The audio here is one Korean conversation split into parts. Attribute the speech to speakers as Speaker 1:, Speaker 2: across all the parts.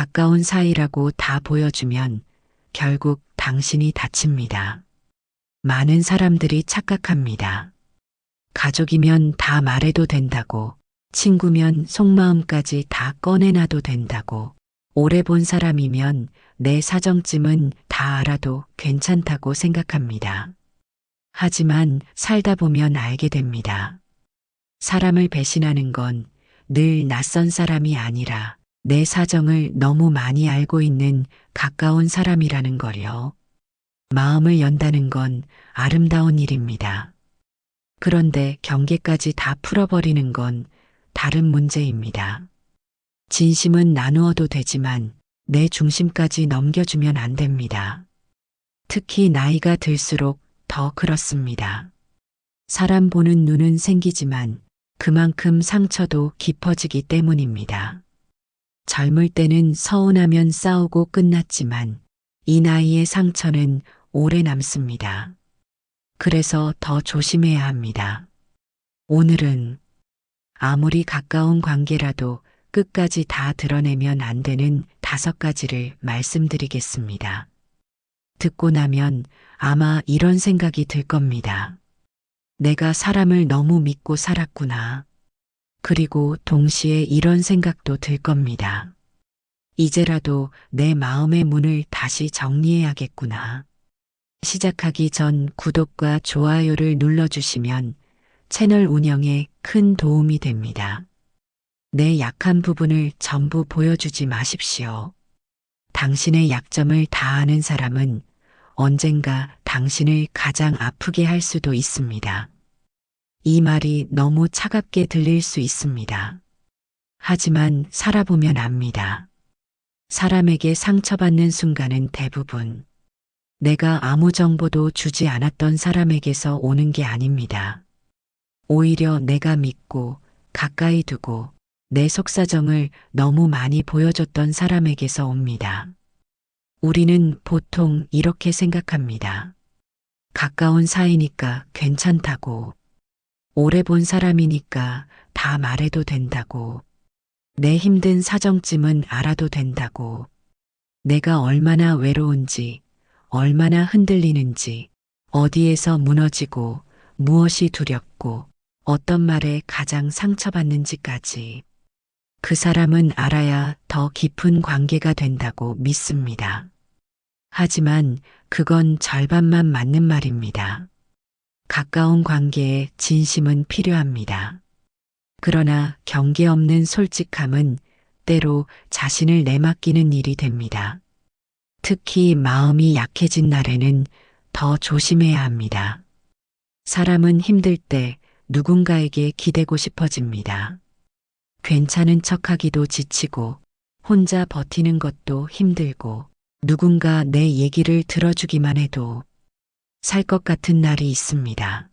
Speaker 1: 가까운 사이라고 다 보여주면 결국 당신이 다칩니다. 많은 사람들이 착각합니다. 가족이면 다 말해도 된다고, 친구면 속마음까지 다 꺼내놔도 된다고, 오래 본 사람이면 내 사정쯤은 다 알아도 괜찮다고 생각합니다. 하지만 살다 보면 알게 됩니다. 사람을 배신하는 건 늘 낯선 사람이 아니라 내 사정을 너무 많이 알고 있는 가까운 사람이라는 걸요. 마음을 연다는 건 아름다운 일입니다. 그런데 경계까지 다 풀어버리는 건 다른 문제입니다. 진심은 나누어도 되지만 내 중심까지 넘겨주면 안 됩니다. 특히 나이가 들수록 더 그렇습니다. 사람 보는 눈은 생기지만 그만큼 상처도 깊어지기 때문입니다. 젊을 때는 서운하면 싸우고 끝났지만 이 나이의 상처는 오래 남습니다. 그래서 더 조심해야 합니다. 오늘은 아무리 가까운 관계라도 끝까지 다 드러내면 안 되는 5가지를 말씀드리겠습니다. 듣고 나면 아마 이런 생각이 들 겁니다. 내가 사람을 너무 믿고 살았구나. 그리고 동시에 이런 생각도 들 겁니다. 이제라도 내 마음의 문을 다시 정리해야겠구나. 시작하기 전 구독과 좋아요를 눌러주시면 채널 운영에 큰 도움이 됩니다. 내 약한 부분을 전부 보여주지 마십시오. 당신의 약점을 다 아는 사람은 언젠가 당신을 가장 아프게 할 수도 있습니다. 이 말이 너무 차갑게 들릴 수 있습니다. 하지만 살아보면 압니다. 사람에게 상처받는 순간은 대부분 내가 아무 정보도 주지 않았던 사람에게서 오는 게 아닙니다. 오히려 내가 믿고 가까이 두고 내 속사정을 너무 많이 보여줬던 사람에게서 옵니다. 우리는 보통 이렇게 생각합니다. 가까운 사이니까 괜찮다고, 오래 본 사람이니까 다 말해도 된다고, 내 힘든 사정쯤은 알아도 된다고, 내가 얼마나 외로운지, 얼마나 흔들리는지, 어디에서 무너지고, 무엇이 두렵고, 어떤 말에 가장 상처받는지까지 그 사람은 알아야 더 깊은 관계가 된다고 믿습니다. 하지만 그건 절반만 맞는 말입니다. 가까운 관계에 진심은 필요합니다. 그러나 경계 없는 솔직함은 때로 자신을 내맡기는 일이 됩니다. 특히 마음이 약해진 날에는 더 조심해야 합니다. 사람은 힘들 때 누군가에게 기대고 싶어집니다. 괜찮은 척하기도 지치고 혼자 버티는 것도 힘들고 누군가 내 얘기를 들어주기만 해도 살 것 같은 날이 있습니다.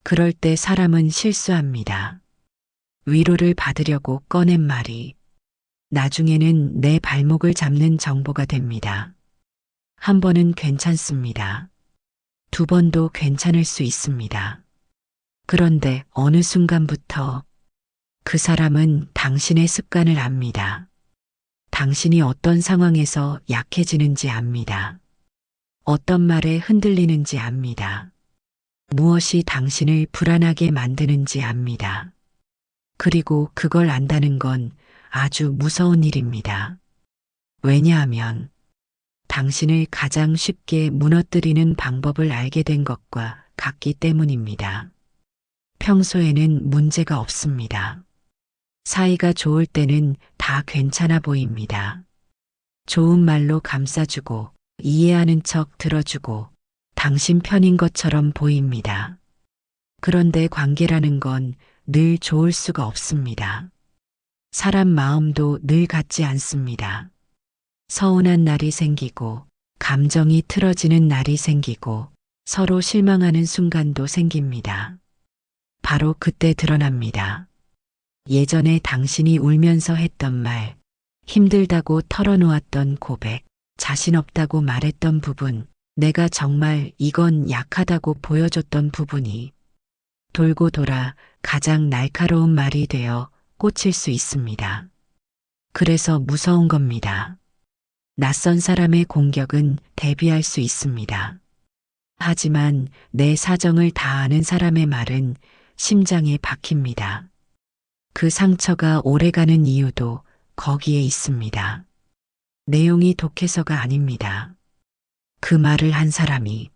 Speaker 1: 그럴 때 사람은 실수합니다. 위로를 받으려고 꺼낸 말이 나중에는 내 발목을 잡는 정보가 됩니다. 한 번은 괜찮습니다. 두 번도 괜찮을 수 있습니다. 그런데 어느 순간부터 그 사람은 당신의 습관을 압니다. 당신이 어떤 상황에서 약해지는지 압니다. 어떤 말에 흔들리는지 압니다. 무엇이 당신을 불안하게 만드는지 압니다. 그리고 그걸 안다는 건 아주 무서운 일입니다. 왜냐하면 당신을 가장 쉽게 무너뜨리는 방법을 알게 된 것과 같기 때문입니다. 평소에는 문제가 없습니다. 사이가 좋을 때는 다 괜찮아 보입니다. 좋은 말로 감싸주고 이해하는 척 들어주고 당신 편인 것처럼 보입니다. 그런데 관계라는 건 늘 좋을 수가 없습니다. 사람 마음도 늘 같지 않습니다. 서운한 날이 생기고 감정이 틀어지는 날이 생기고 서로 실망하는 순간도 생깁니다. 바로 그때 드러납니다. 예전에 당신이 울면서 했던 말, 힘들다고 털어놓았던 고백, 자신 없다고 말했던 부분, 내가 정말 이건 약하다고 보여줬던 부분이 돌고 돌아 가장 날카로운 말이 되어 꽂힐 수 있습니다. 그래서 무서운 겁니다. 낯선 사람의 공격은 대비할 수 있습니다. 하지만 내 사정을 다 아는 사람의 말은 심장에 박힙니다. 그 상처가 오래가는 이유도 거기에 있습니다. 내용이 독해서가 아닙니다. 그 말을 한 사람이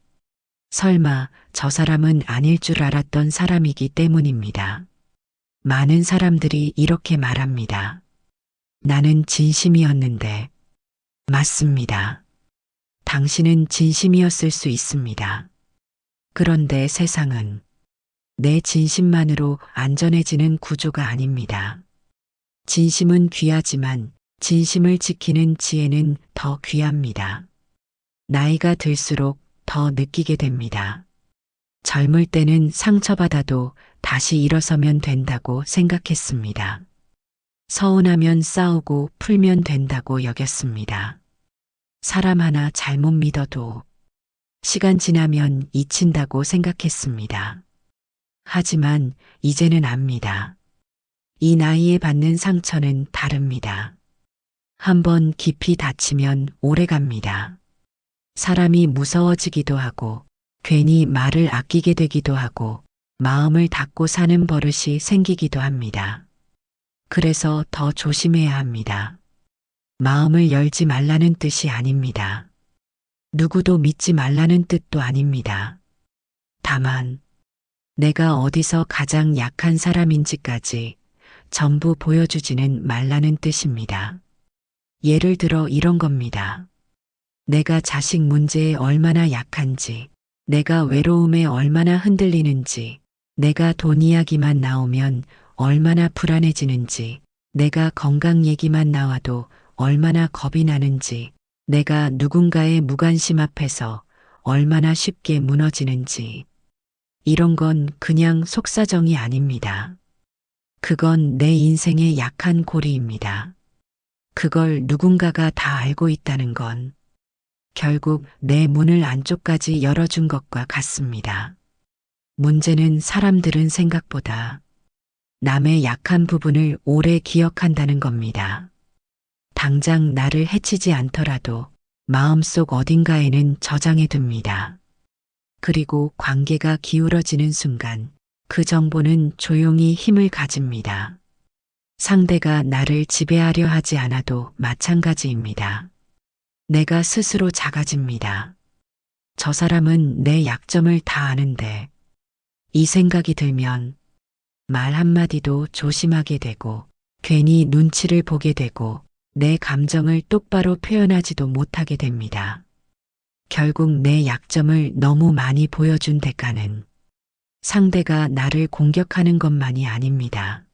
Speaker 1: 설마 저 사람은 아닐 줄 알았던 사람이기 때문입니다. 많은 사람들이 이렇게 말합니다. 나는 진심이었는데. 맞습니다. 당신은 진심이었을 수 있습니다. 그런데 세상은 내 진심만으로 안전해지는 구조가 아닙니다. 진심은 귀하지만 진심을 지키는 지혜는 더 귀합니다. 나이가 들수록 더 느끼게 됩니다. 젊을 때는 상처받아도 다시 일어서면 된다고 생각했습니다. 서운하면 싸우고 풀면 된다고 여겼습니다. 사람 하나 잘못 믿어도 시간 지나면 잊힌다고 생각했습니다. 하지만 이제는 압니다. 이 나이에 받는 상처는 다릅니다. 한번 깊이 다치면 오래 갑니다. 사람이 무서워지기도 하고 괜히 말을 아끼게 되기도 하고 마음을 닫고 사는 버릇이 생기기도 합니다. 그래서 더 조심해야 합니다. 마음을 열지 말라는 뜻이 아닙니다. 누구도 믿지 말라는 뜻도 아닙니다. 다만 내가 어디서 가장 약한 사람인지까지 전부 보여주지는 말라는 뜻입니다. 예를 들어 이런 겁니다. 내가 자식 문제에 얼마나 약한지, 내가 외로움에 얼마나 흔들리는지, 내가 돈 이야기만 나오면 얼마나 불안해지는지, 내가 건강 얘기만 나와도 얼마나 겁이 나는지, 내가 누군가의 무관심 앞에서 얼마나 쉽게 무너지는지. 이런 건 그냥 속사정이 아닙니다. 그건 내 인생의 약한 고리입니다. 그걸 누군가가 다 알고 있다는 건 결국 내 문을 안쪽까지 열어준 것과 같습니다. 문제는 사람들은 생각보다 남의 약한 부분을 오래 기억한다는 겁니다. 당장 나를 해치지 않더라도 마음속 어딘가에는 저장해 둡니다. 그리고 관계가 기울어지는 순간 그 정보는 조용히 힘을 가집니다. 상대가 나를 지배하려 하지 않아도 마찬가지입니다. 내가 스스로 작아집니다. 저 사람은 내 약점을 다 아는데 이 생각이 들면 말 한마디도 조심하게 되고 괜히 눈치를 보게 되고 내 감정을 똑바로 표현하지도 못하게 됩니다. 결국 내 약점을 너무 많이 보여준 대가는 상대가 나를 공격하는 것만이 아닙니다.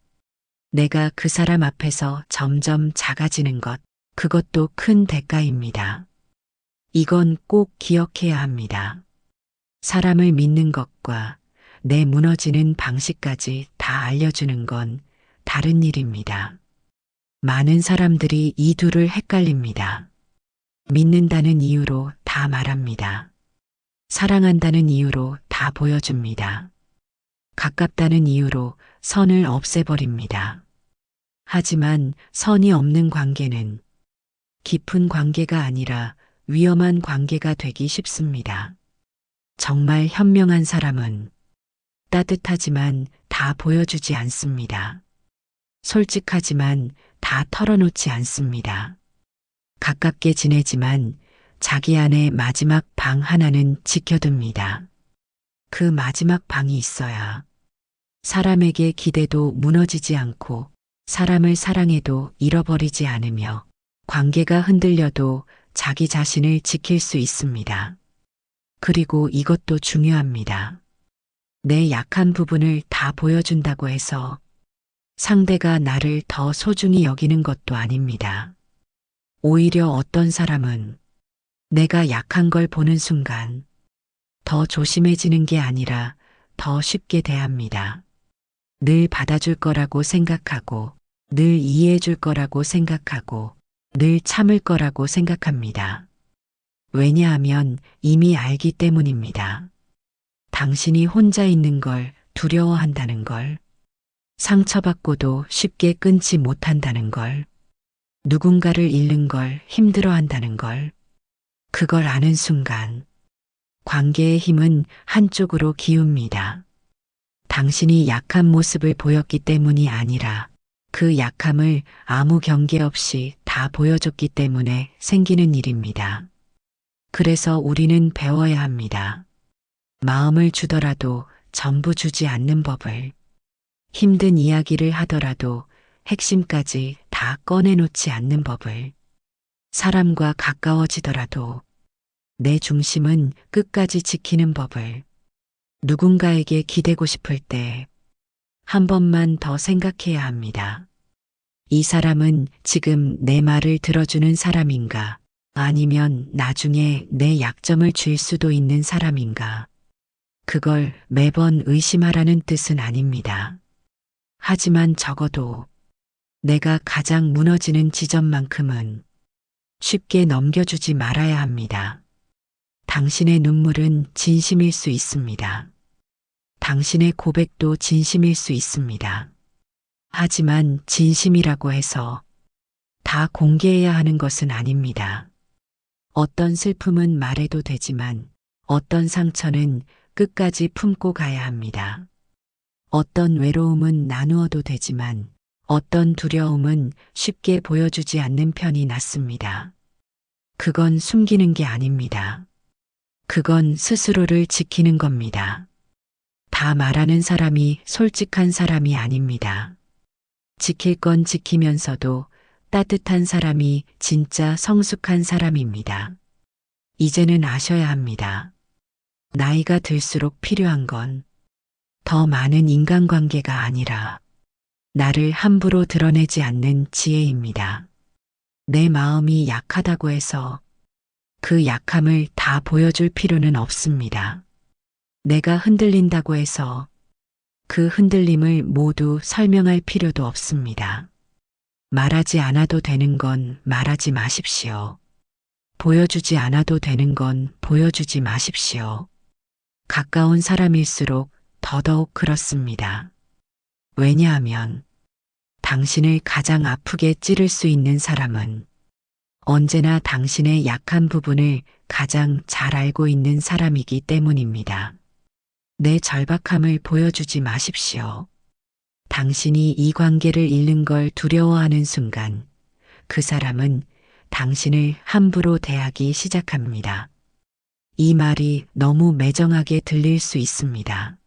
Speaker 1: 내가 그 사람 앞에서 점점 작아지는 것, 그것도 큰 대가입니다. 이건 꼭 기억해야 합니다. 사람을 믿는 것과 내 무너지는 방식까지 다 알려주는 건 다른 일입니다. 많은 사람들이 이 둘을 헷갈립니다. 믿는다는 이유로 다 말합니다. 사랑한다는 이유로 다 보여줍니다. 가깝다는 이유로 선을 없애버립니다. 하지만 선이 없는 관계는 깊은 관계가 아니라 위험한 관계가 되기 쉽습니다. 정말 현명한 사람은 따뜻하지만 다 보여주지 않습니다. 솔직하지만 다 털어놓지 않습니다. 가깝게 지내지만 자기 안에 마지막 방 하나는 지켜둡니다. 그 마지막 방이 있어야 사람에게 기대도 무너지지 않고 사람을 사랑해도 잃어버리지 않으며 관계가 흔들려도 자기 자신을 지킬 수 있습니다. 그리고 이것도 중요합니다. 내 약한 부분을 다 보여준다고 해서 상대가 나를 더 소중히 여기는 것도 아닙니다. 오히려 어떤 사람은 내가 약한 걸 보는 순간 더 조심해지는 게 아니라 더 쉽게 대합니다. 늘 받아줄 거라고 생각하고, 늘 이해해줄 거라고 생각하고, 늘 참을 거라고 생각합니다. 왜냐하면 이미 알기 때문입니다. 당신이 혼자 있는 걸 두려워한다는 걸, 상처받고도 쉽게 끊지 못한다는 걸, 누군가를 잃는 걸 힘들어한다는 걸, 그걸 아는 순간 관계의 힘은 한쪽으로 기웁니다. 당신이 약한 모습을 보였기 때문이 아니라 그 약함을 아무 경계 없이 다 보여줬기 때문에 생기는 일입니다. 그래서 우리는 배워야 합니다. 마음을 주더라도 전부 주지 않는 법을, 힘든 이야기를 하더라도 핵심까지 다 꺼내놓지 않는 법을, 사람과 가까워지더라도 내 중심은 끝까지 지키는 법을, 누군가에게 기대고 싶을 때 한 번만 더 생각해야 합니다. 이 사람은 지금 내 말을 들어주는 사람인가? 아니면 나중에 내 약점을 쥘 수도 있는 사람인가? 그걸 매번 의심하라는 뜻은 아닙니다. 하지만 적어도 내가 가장 무너지는 지점만큼은 쉽게 넘겨주지 말아야 합니다. 당신의 눈물은 진심일 수 있습니다. 당신의 고백도 진심일 수 있습니다. 하지만 진심이라고 해서 다 공개해야 하는 것은 아닙니다. 어떤 슬픔은 말해도 되지만 어떤 상처는 끝까지 품고 가야 합니다. 어떤 외로움은 나누어도 되지만 어떤 두려움은 쉽게 보여주지 않는 편이 낫습니다. 그건 숨기는 게 아닙니다. 그건 스스로를 지키는 겁니다. 다 말하는 사람이 솔직한 사람이 아닙니다. 지킬 건 지키면서도 따뜻한 사람이 진짜 성숙한 사람입니다. 이제는 아셔야 합니다. 나이가 들수록 필요한 건 더 많은 인간관계가 아니라 나를 함부로 드러내지 않는 지혜입니다. 내 마음이 약하다고 해서 그 약함을 다 보여줄 필요는 없습니다. 내가 흔들린다고 해서 그 흔들림을 모두 설명할 필요도 없습니다. 말하지 않아도 되는 건 말하지 마십시오. 보여주지 않아도 되는 건 보여주지 마십시오. 가까운 사람일수록 더더욱 그렇습니다. 왜냐하면 당신을 가장 아프게 찌를 수 있는 사람은 언제나 당신의 약한 부분을 가장 잘 알고 있는 사람이기 때문입니다. 내 절박함을 보여주지 마십시오. 당신이 이 관계를 잃는 걸 두려워하는 순간 그 사람은 당신을 함부로 대하기 시작합니다. 이 말이 너무 매정하게 들릴 수 있습니다.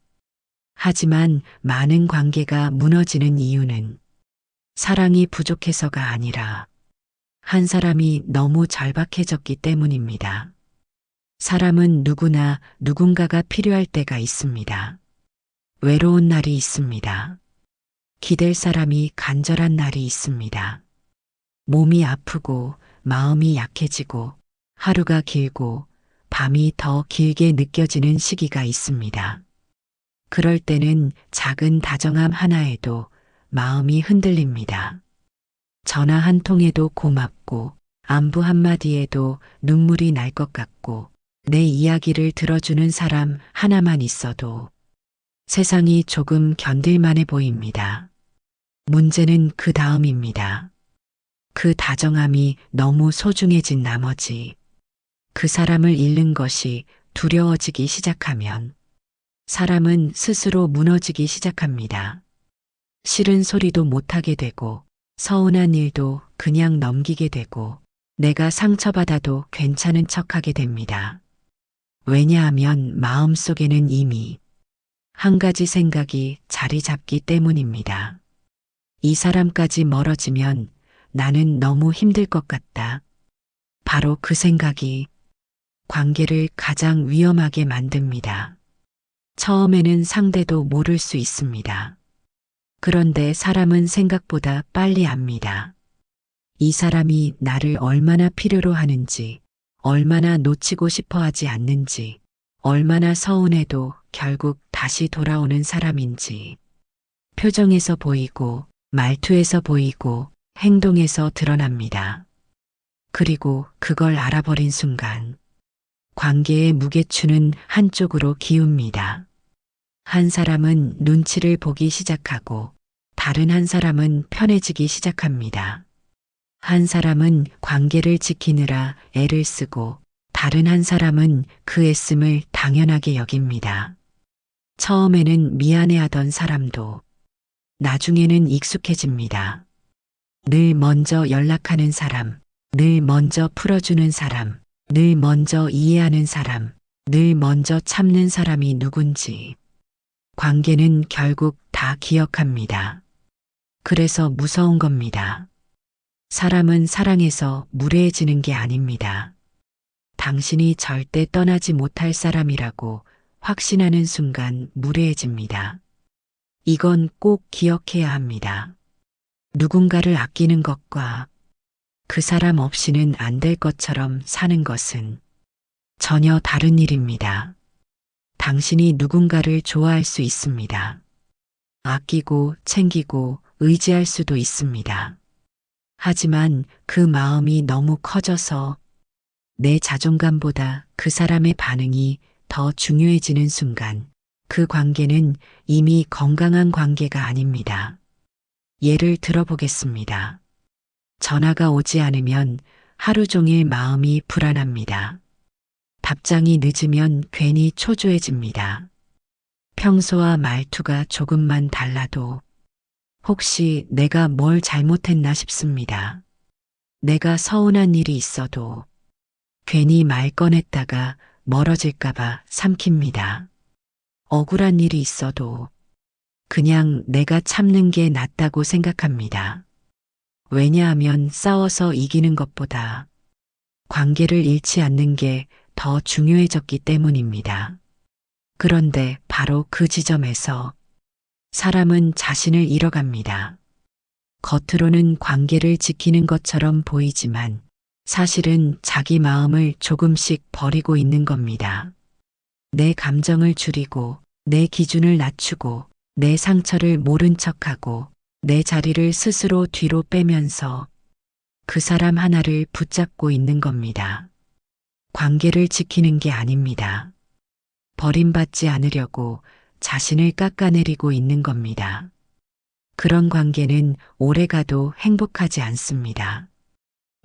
Speaker 1: 하지만 많은 관계가 무너지는 이유는 사랑이 부족해서가 아니라 한 사람이 너무 절박해졌기 때문입니다. 사람은 누구나 누군가가 필요할 때가 있습니다. 외로운 날이 있습니다. 기댈 사람이 간절한 날이 있습니다. 몸이 아프고 마음이 약해지고 하루가 길고 밤이 더 길게 느껴지는 시기가 있습니다. 그럴 때는 작은 다정함 하나에도 마음이 흔들립니다. 전화 한 통에도 고맙고 안부 한마디에도 눈물이 날 것 같고 내 이야기를 들어주는 사람 하나만 있어도 세상이 조금 견딜만해 보입니다. 문제는 그 다음입니다. 그 다정함이 너무 소중해진 나머지 그 사람을 잃는 것이 두려워지기 시작하면 사람은 스스로 무너지기 시작합니다. 싫은 소리도 못하게 되고 서운한 일도 그냥 넘기게 되고 내가 상처받아도 괜찮은 척하게 됩니다. 왜냐하면 마음속에는 이미 한 가지 생각이 자리 잡기 때문입니다. 이 사람까지 멀어지면 나는 너무 힘들 것 같다. 바로 그 생각이 관계를 가장 위험하게 만듭니다. 처음에는 상대도 모를 수 있습니다. 그런데 사람은 생각보다 빨리 압니다. 이 사람이 나를 얼마나 필요로 하는지, 얼마나 놓치고 싶어 하지 않는지, 얼마나 서운해도 결국 다시 돌아오는 사람인지, 표정에서 보이고, 말투에서 보이고, 행동에서 드러납니다. 그리고 그걸 알아버린 순간, 관계의 무게추는 한쪽으로 기웁니다. 한 사람은 눈치를 보기 시작하고, 다른 한 사람은 편해지기 시작합니다. 한 사람은 관계를 지키느라 애를 쓰고 다른 한 사람은 그 애씀을 당연하게 여깁니다. 처음에는 미안해하던 사람도 나중에는 익숙해집니다. 늘 먼저 연락하는 사람, 늘 먼저 풀어주는 사람, 늘 먼저 이해하는 사람, 늘 먼저 참는 사람이 누군지 관계는 결국 다 기억합니다. 그래서 무서운 겁니다. 사람은 사랑해서 무례해지는 게 아닙니다. 당신이 절대 떠나지 못할 사람이라고 확신하는 순간 무례해집니다. 이건 꼭 기억해야 합니다. 누군가를 아끼는 것과 그 사람 없이는 안 될 것처럼 사는 것은 전혀 다른 일입니다. 당신이 누군가를 좋아할 수 있습니다. 아끼고 챙기고 의지할 수도 있습니다. 하지만 그 마음이 너무 커져서 내 자존감보다 그 사람의 반응이 더 중요해지는 순간 그 관계는 이미 건강한 관계가 아닙니다. 예를 들어보겠습니다. 전화가 오지 않으면 하루 종일 마음이 불안합니다. 답장이 늦으면 괜히 초조해집니다. 평소와 말투가 조금만 달라도 혹시 내가 뭘 잘못했나 싶습니다. 내가 서운한 일이 있어도 괜히 말 꺼냈다가 멀어질까봐 삼킵니다. 억울한 일이 있어도 그냥 내가 참는 게 낫다고 생각합니다. 왜냐하면 싸워서 이기는 것보다 관계를 잃지 않는 게 더 중요해졌기 때문입니다. 그런데 바로 그 지점에서 사람은 자신을 잃어갑니다. 겉으로는 관계를 지키는 것처럼 보이지만 사실은 자기 마음을 조금씩 버리고 있는 겁니다. 내 감정을 줄이고 내 기준을 낮추고 내 상처를 모른 척하고 내 자리를 스스로 뒤로 빼면서 그 사람 하나를 붙잡고 있는 겁니다. 관계를 지키는 게 아닙니다. 버림받지 않으려고 자신을 깎아내리고 있는 겁니다. 그런 관계는 오래가도 행복하지 않습니다.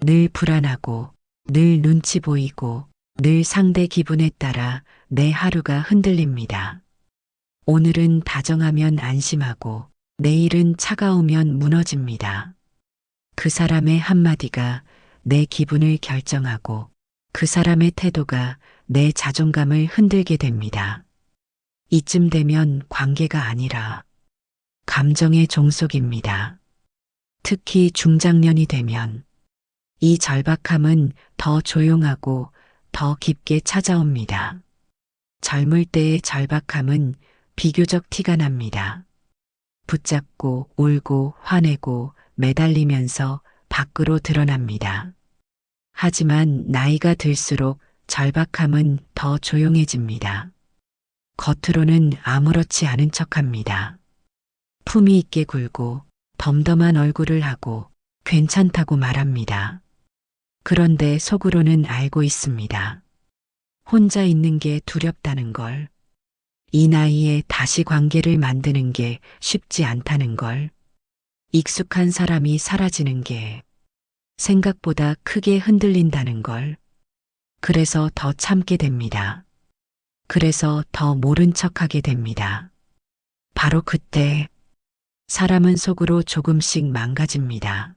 Speaker 1: 늘 불안하고, 늘 눈치 보이고, 늘 상대 기분에 따라 내 하루가 흔들립니다. 오늘은 다정하면 안심하고, 내일은 차가우면 무너집니다. 그 사람의 한마디가 내 기분을 결정하고, 그 사람의 태도가 내 자존감을 흔들게 됩니다. 이쯤 되면 관계가 아니라 감정의 종속입니다. 특히 중장년이 되면 이 절박함은 더 조용하고 더 깊게 찾아옵니다. 젊을 때의 절박함은 비교적 티가 납니다. 붙잡고 울고 화내고 매달리면서 밖으로 드러납니다. 하지만 나이가 들수록 절박함은 더 조용해집니다. 겉으로는 아무렇지 않은 척합니다. 품위 있게 굴고 덤덤한 얼굴을 하고 괜찮다고 말합니다. 그런데 속으로는 알고 있습니다. 혼자 있는 게 두렵다는 걸, 이 나이에 다시 관계를 만드는 게 쉽지 않다는 걸, 익숙한 사람이 사라지는 게 생각보다 크게 흔들린다는 걸, 그래서 더 참게 됩니다. 그래서 더 모른 척하게 됩니다. 바로 그때 사람은 속으로 조금씩 망가집니다.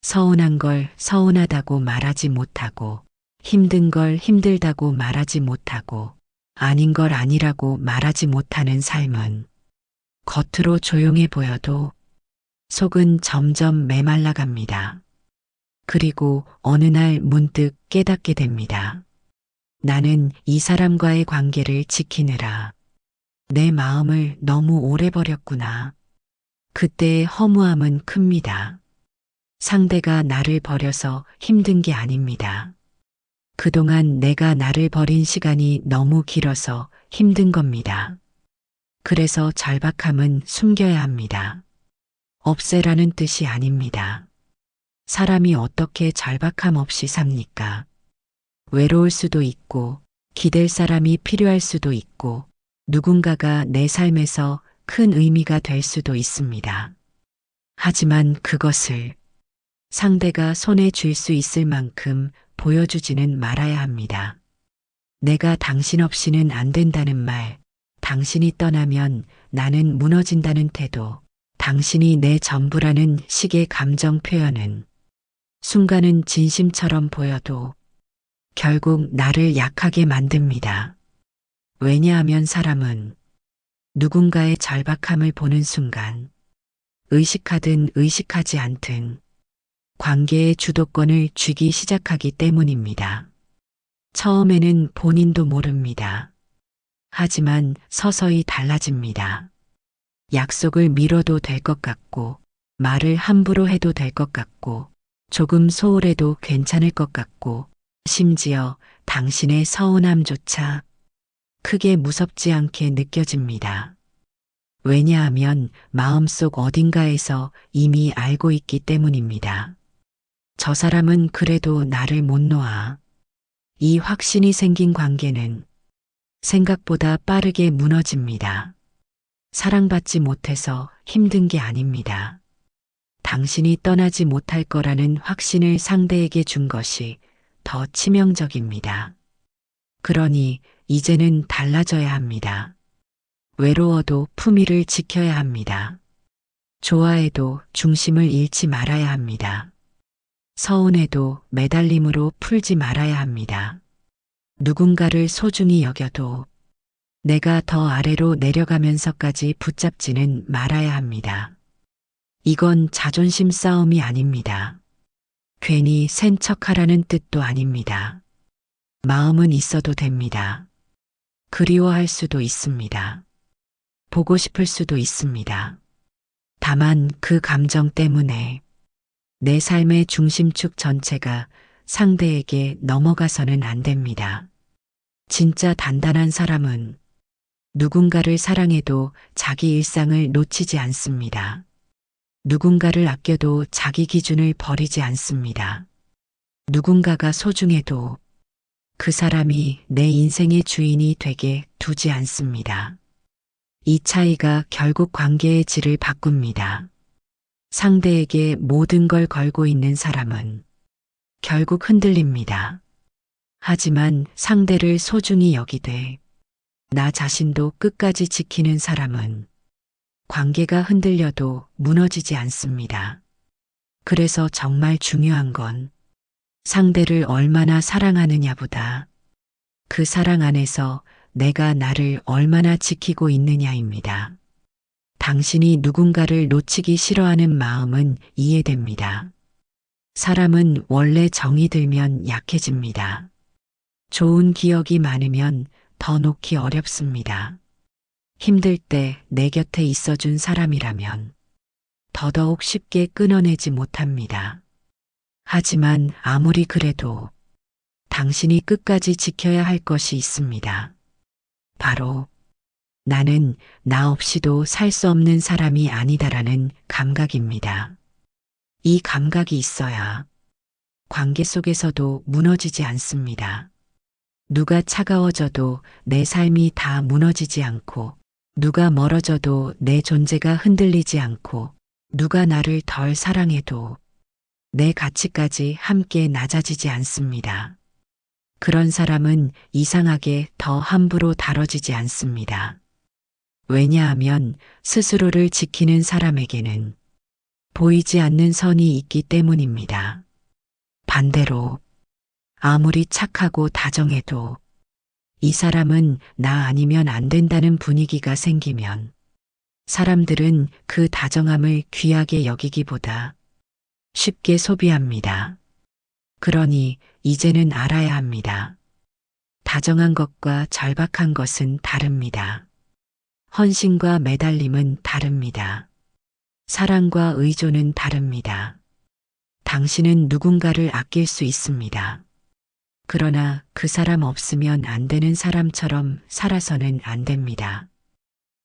Speaker 1: 서운한 걸 서운하다고 말하지 못하고, 힘든 걸 힘들다고 말하지 못하고, 아닌 걸 아니라고 말하지 못하는 삶은 겉으로 조용해 보여도 속은 점점 메말라갑니다. 그리고 어느 날 문득 깨닫게 됩니다. 나는 이 사람과의 관계를 지키느라 내 마음을 너무 오래 버렸구나. 그때의 허무함은 큽니다. 상대가 나를 버려서 힘든 게 아닙니다. 그동안 내가 나를 버린 시간이 너무 길어서 힘든 겁니다. 그래서 절박함은 숨겨야 합니다. 없애라는 뜻이 아닙니다. 사람이 어떻게 절박함 없이 삽니까? 외로울 수도 있고, 기댈 사람이 필요할 수도 있고, 누군가가 내 삶에서 큰 의미가 될 수도 있습니다. 하지만 그것을 상대가 손에 쥘 수 있을 만큼 보여주지는 말아야 합니다. 내가 당신 없이는 안 된다는 말, 당신이 떠나면 나는 무너진다는 태도, 당신이 내 전부라는 식의 감정 표현은 순간은 진심처럼 보여도 결국 나를 약하게 만듭니다. 왜냐하면 사람은 누군가의 절박함을 보는 순간 의식하든 의식하지 않든 관계의 주도권을 쥐기 시작하기 때문입니다. 처음에는 본인도 모릅니다. 하지만 서서히 달라집니다. 약속을 미뤄도 될 것 같고, 말을 함부로 해도 될 것 같고, 조금 소홀해도 괜찮을 것 같고, 심지어 당신의 서운함조차 크게 무섭지 않게 느껴집니다. 왜냐하면 마음속 어딘가에서 이미 알고 있기 때문입니다. 저 사람은 그래도 나를 못 놓아. 이 확신이 생긴 관계는 생각보다 빠르게 무너집니다. 사랑받지 못해서 힘든 게 아닙니다. 당신이 떠나지 못할 거라는 확신을 상대에게 준 것이 더 치명적입니다. 그러니 이제는 달라져야 합니다. 외로워도 품위를 지켜야 합니다. 좋아해도 중심을 잃지 말아야 합니다. 서운해도 매달림으로 풀지 말아야 합니다. 누군가를 소중히 여겨도 내가 더 아래로 내려가면서까지 붙잡지는 말아야 합니다. 이건 자존심 싸움이 아닙니다. 괜히 센 척하라는 뜻도 아닙니다. 마음은 있어도 됩니다. 그리워할 수도 있습니다. 보고 싶을 수도 있습니다. 다만 그 감정 때문에 내 삶의 중심축 전체가 상대에게 넘어가서는 안 됩니다. 진짜 단단한 사람은 누군가를 사랑해도 자기 일상을 놓치지 않습니다. 누군가를 아껴도 자기 기준을 버리지 않습니다. 누군가가 소중해도 그 사람이 내 인생의 주인이 되게 두지 않습니다. 이 차이가 결국 관계의 질을 바꿉니다. 상대에게 모든 걸 걸고 있는 사람은 결국 흔들립니다. 하지만 상대를 소중히 여기되 나 자신도 끝까지 지키는 사람은 관계가 흔들려도 무너지지 않습니다. 그래서 정말 중요한 건 상대를 얼마나 사랑하느냐보다 그 사랑 안에서 내가 나를 얼마나 지키고 있느냐입니다. 당신이 누군가를 놓치기 싫어하는 마음은 이해됩니다. 사람은 원래 정이 들면 약해집니다. 좋은 기억이 많으면 더 놓기 어렵습니다. 힘들 때 내 곁에 있어준 사람이라면 더더욱 쉽게 끊어내지 못합니다. 하지만 아무리 그래도 당신이 끝까지 지켜야 할 것이 있습니다. 바로 나는 나 없이도 살 수 없는 사람이 아니다라는 감각입니다. 이 감각이 있어야 관계 속에서도 무너지지 않습니다. 누가 차가워져도 내 삶이 다 무너지지 않고, 누가 멀어져도 내 존재가 흔들리지 않고, 누가 나를 덜 사랑해도 내 가치까지 함께 낮아지지 않습니다. 그런 사람은 이상하게 더 함부로 다뤄지지 않습니다. 왜냐하면 스스로를 지키는 사람에게는 보이지 않는 선이 있기 때문입니다. 반대로 아무리 착하고 다정해도 이 사람은 나 아니면 안 된다는 분위기가 생기면 사람들은 그 다정함을 귀하게 여기기보다 쉽게 소비합니다. 그러니 이제는 알아야 합니다. 다정한 것과 절박한 것은 다릅니다. 헌신과 매달림은 다릅니다. 사랑과 의존은 다릅니다. 당신은 누군가를 아낄 수 있습니다. 그러나 그 사람 없으면 안 되는 사람처럼 살아서는 안 됩니다.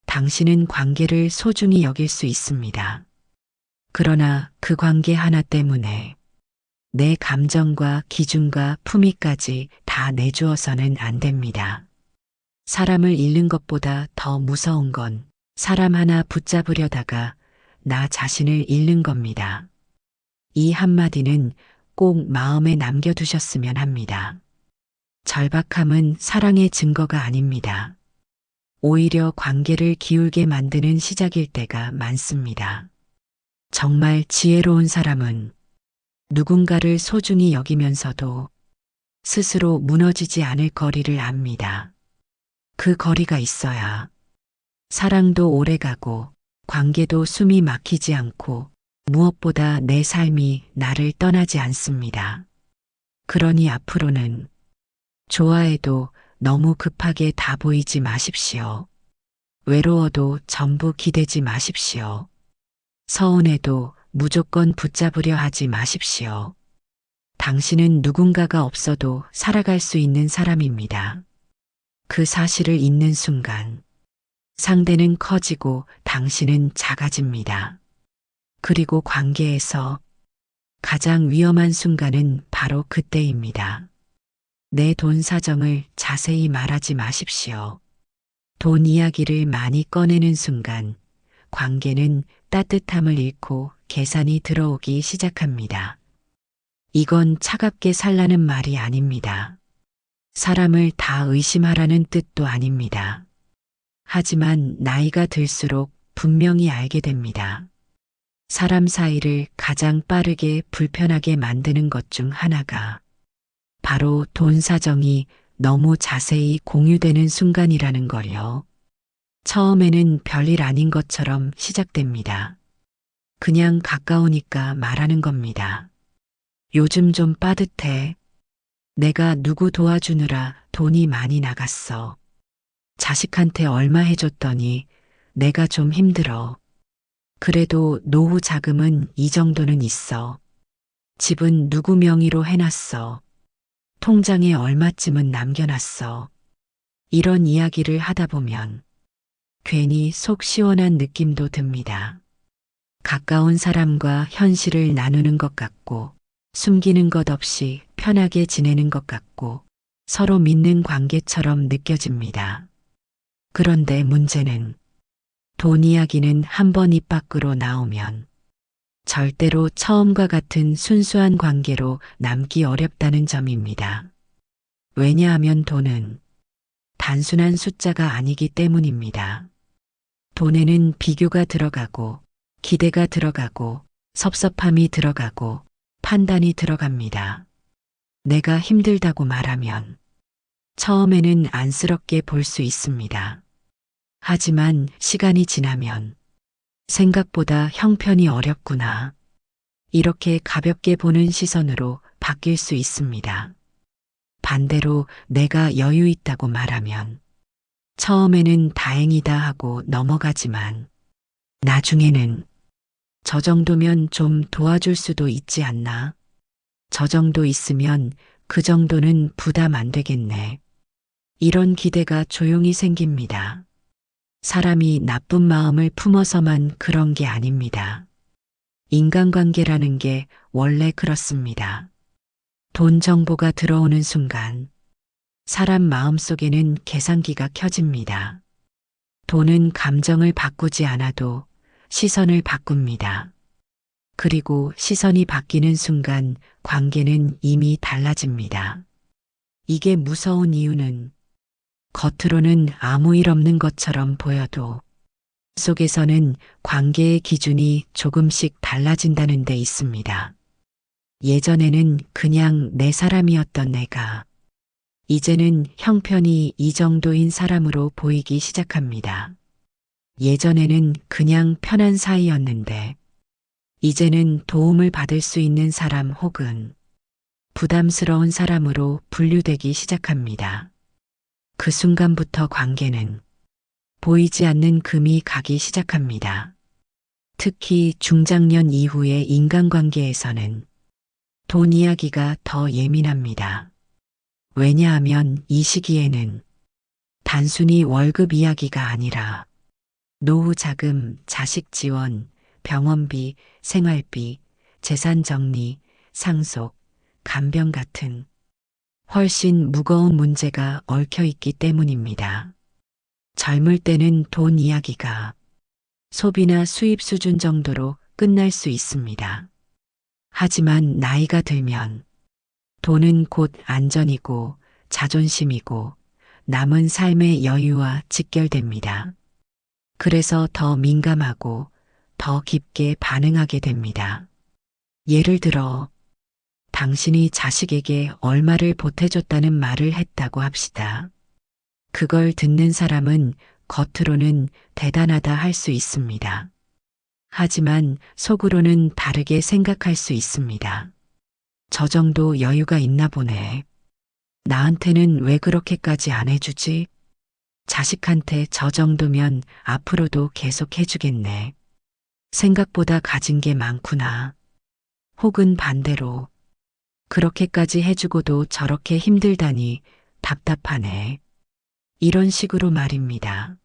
Speaker 1: 당신은 관계를 소중히 여길 수 있습니다. 그러나 그 관계 하나 때문에 내 감정과 기준과 품위까지 다 내주어서는 안 됩니다. 사람을 잃는 것보다 더 무서운 건 사람 하나 붙잡으려다가 나 자신을 잃는 겁니다. 이 한마디는 꼭 마음에 남겨두셨으면 합니다. 절박함은 사랑의 증거가 아닙니다. 오히려 관계를 기울게 만드는 시작일 때가 많습니다. 정말 지혜로운 사람은 누군가를 소중히 여기면서도 스스로 무너지지 않을 거리를 압니다. 그 거리가 있어야 사랑도 오래가고 관계도 숨이 막히지 않고 무엇보다 내 삶이 나를 떠나지 않습니다. 그러니 앞으로는 좋아해도 너무 급하게 다 보이지 마십시오. 외로워도 전부 기대지 마십시오. 서운해도 무조건 붙잡으려 하지 마십시오. 당신은 누군가가 없어도 살아갈 수 있는 사람입니다. 그 사실을 잊는 순간 상대는 커지고 당신은 작아집니다. 그리고 관계에서 가장 위험한 순간은 바로 그때입니다. 내 돈 사정을 자세히 말하지 마십시오. 돈 이야기를 많이 꺼내는 순간 관계는 따뜻함을 잃고 계산이 들어오기 시작합니다. 이건 차갑게 살라는 말이 아닙니다. 사람을 다 의심하라는 뜻도 아닙니다. 하지만 나이가 들수록 분명히 알게 됩니다. 사람 사이를 가장 빠르게 불편하게 만드는 것 중 하나가 바로 돈 사정이 너무 자세히 공유되는 순간이라는 걸요. 처음에는 별일 아닌 것처럼 시작됩니다. 그냥 가까우니까 말하는 겁니다. 요즘 좀 빠듯해. 내가 누구 도와주느라 돈이 많이 나갔어. 자식한테 얼마 해줬더니 내가 좀 힘들어. 그래도 노후 자금은 이 정도는 있어. 집은 누구 명의로 해놨어. 통장에 얼마쯤은 남겨놨어. 이런 이야기를 하다 보면 괜히 속 시원한 느낌도 듭니다. 가까운 사람과 현실을 나누는 것 같고 숨기는 것 없이 편하게 지내는 것 같고 서로 믿는 관계처럼 느껴집니다. 그런데 문제는 돈 이야기는 한 번 입 밖으로 나오면 절대로 처음과 같은 순수한 관계로 남기 어렵다는 점입니다. 왜냐하면 돈은 단순한 숫자가 아니기 때문입니다. 돈에는 비교가 들어가고 기대가 들어가고 섭섭함이 들어가고 판단이 들어갑니다. 내가 힘들다고 말하면 처음에는 안쓰럽게 볼 수 있습니다. 하지만 시간이 지나면 생각보다 형편이 어렵구나. 이렇게 가볍게 보는 시선으로 바뀔 수 있습니다. 반대로 내가 여유 있다고 말하면 처음에는 다행이다 하고 넘어가지만 나중에는 저 정도면 좀 도와줄 수도 있지 않나? 저 정도 있으면 그 정도는 부담 안 되겠네. 이런 기대가 조용히 생깁니다. 사람이 나쁜 마음을 품어서만 그런 게 아닙니다. 인간관계라는 게 원래 그렇습니다. 돈 정보가 들어오는 순간 사람 마음속에는 계산기가 켜집니다. 돈은 감정을 바꾸지 않아도 시선을 바꿉니다. 그리고 시선이 바뀌는 순간 관계는 이미 달라집니다. 이게 무서운 이유는 겉으로는 아무 일 없는 것처럼 보여도 속에서는 관계의 기준이 조금씩 달라진다는 데 있습니다. 예전에는 그냥 내 사람이었던 내가 이제는 형편이 이 정도인 사람으로 보이기 시작합니다. 예전에는 그냥 편한 사이였는데 이제는 도움을 받을 수 있는 사람 혹은 부담스러운 사람으로 분류되기 시작합니다. 그 순간부터 관계는 보이지 않는 금이 가기 시작합니다. 특히 중장년 이후의 인간관계에서는 돈 이야기가 더 예민합니다. 왜냐하면 이 시기에는 단순히 월급 이야기가 아니라 노후 자금, 자식 지원, 병원비, 생활비, 재산 정리, 상속, 간병 같은 훨씬 무거운 문제가 얽혀 있기 때문입니다. 젊을 때는 돈 이야기가 소비나 수입 수준 정도로 끝날 수 있습니다. 하지만 나이가 들면 돈은 곧 안전이고 자존심이고 남은 삶의 여유와 직결됩니다. 그래서 더 민감하고 더 깊게 반응하게 됩니다. 예를 들어, 당신이 자식에게 얼마를 보태줬다는 말을 했다고 합시다. 그걸 듣는 사람은 겉으로는 대단하다 할 수 있습니다. 하지만 속으로는 다르게 생각할 수 있습니다. 저 정도 여유가 있나 보네. 나한테는 왜 그렇게까지 안 해주지? 자식한테 저 정도면 앞으로도 계속 해주겠네. 생각보다 가진 게 많구나. 혹은 반대로, 그렇게까지 해주고도 저렇게 힘들다니 답답하네. 이런 식으로 말입니다.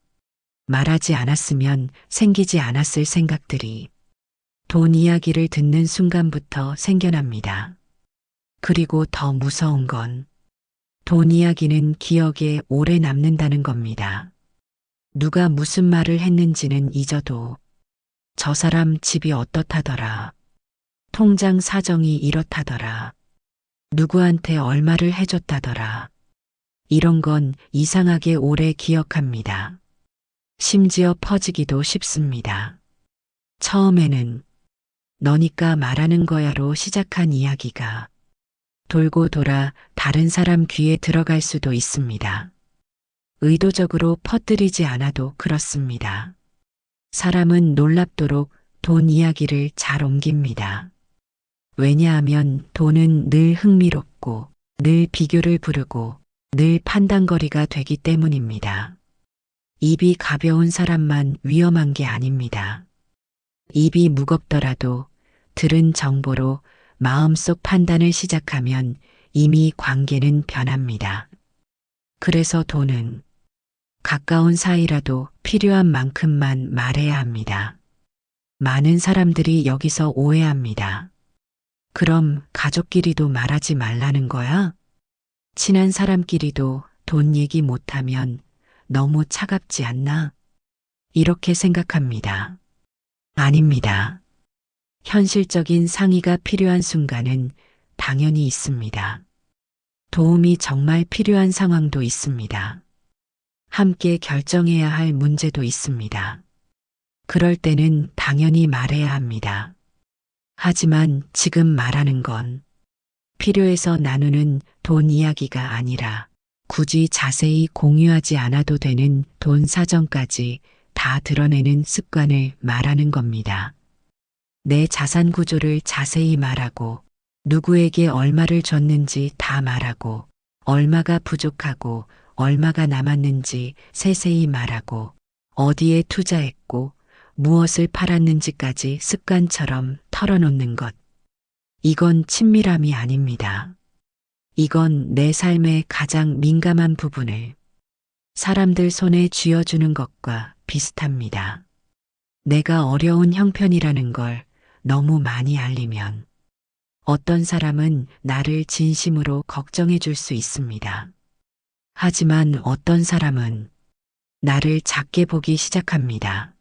Speaker 1: 말하지 않았으면 생기지 않았을 생각들이 돈 이야기를 듣는 순간부터 생겨납니다. 그리고 더 무서운 건 돈 이야기는 기억에 오래 남는다는 겁니다. 누가 무슨 말을 했는지는 잊어도 저 사람 집이 어떻다더라. 통장 사정이 이렇다더라. 누구한테 얼마를 해줬다더라. 이런 건 이상하게 오래 기억합니다. 심지어 퍼지기도 쉽습니다. 처음에는 너니까 말하는 거야로 시작한 이야기가 돌고 돌아 다른 사람 귀에 들어갈 수도 있습니다. 의도적으로 퍼뜨리지 않아도 그렇습니다. 사람은 놀랍도록 돈 이야기를 잘 옮깁니다. 왜냐하면 돈은 늘 흥미롭고 늘 비교를 부르고 늘 판단거리가 되기 때문입니다. 입이 가벼운 사람만 위험한 게 아닙니다. 입이 무겁더라도 들은 정보로 마음속 판단을 시작하면 이미 관계는 변합니다. 그래서 돈은 가까운 사이라도 필요한 만큼만 말해야 합니다. 많은 사람들이 여기서 오해합니다. 그럼 가족끼리도 말하지 말라는 거야? 친한 사람끼리도 돈 얘기 못하면 너무 차갑지 않나? 이렇게 생각합니다. 아닙니다. 현실적인 상의가 필요한 순간은 당연히 있습니다. 도움이 정말 필요한 상황도 있습니다. 함께 결정해야 할 문제도 있습니다. 그럴 때는 당연히 말해야 합니다. 하지만 지금 말하는 건 필요해서 나누는 돈 이야기가 아니라 굳이 자세히 공유하지 않아도 되는 돈 사정까지 다 드러내는 습관을 말하는 겁니다. 내 자산 구조를 자세히 말하고 누구에게 얼마를 줬는지 다 말하고 얼마가 부족하고 얼마가 남았는지 세세히 말하고 어디에 투자했고 무엇을 팔았는지까지 습관처럼 털어놓는 것. 이건 친밀함이 아닙니다. 이건 내 삶의 가장 민감한 부분을 사람들 손에 쥐어주는 것과 비슷합니다. 내가 어려운 형편이라는 걸 너무 많이 알리면 어떤 사람은 나를 진심으로 걱정해 줄 수 있습니다. 하지만 어떤 사람은 나를 작게 보기 시작합니다.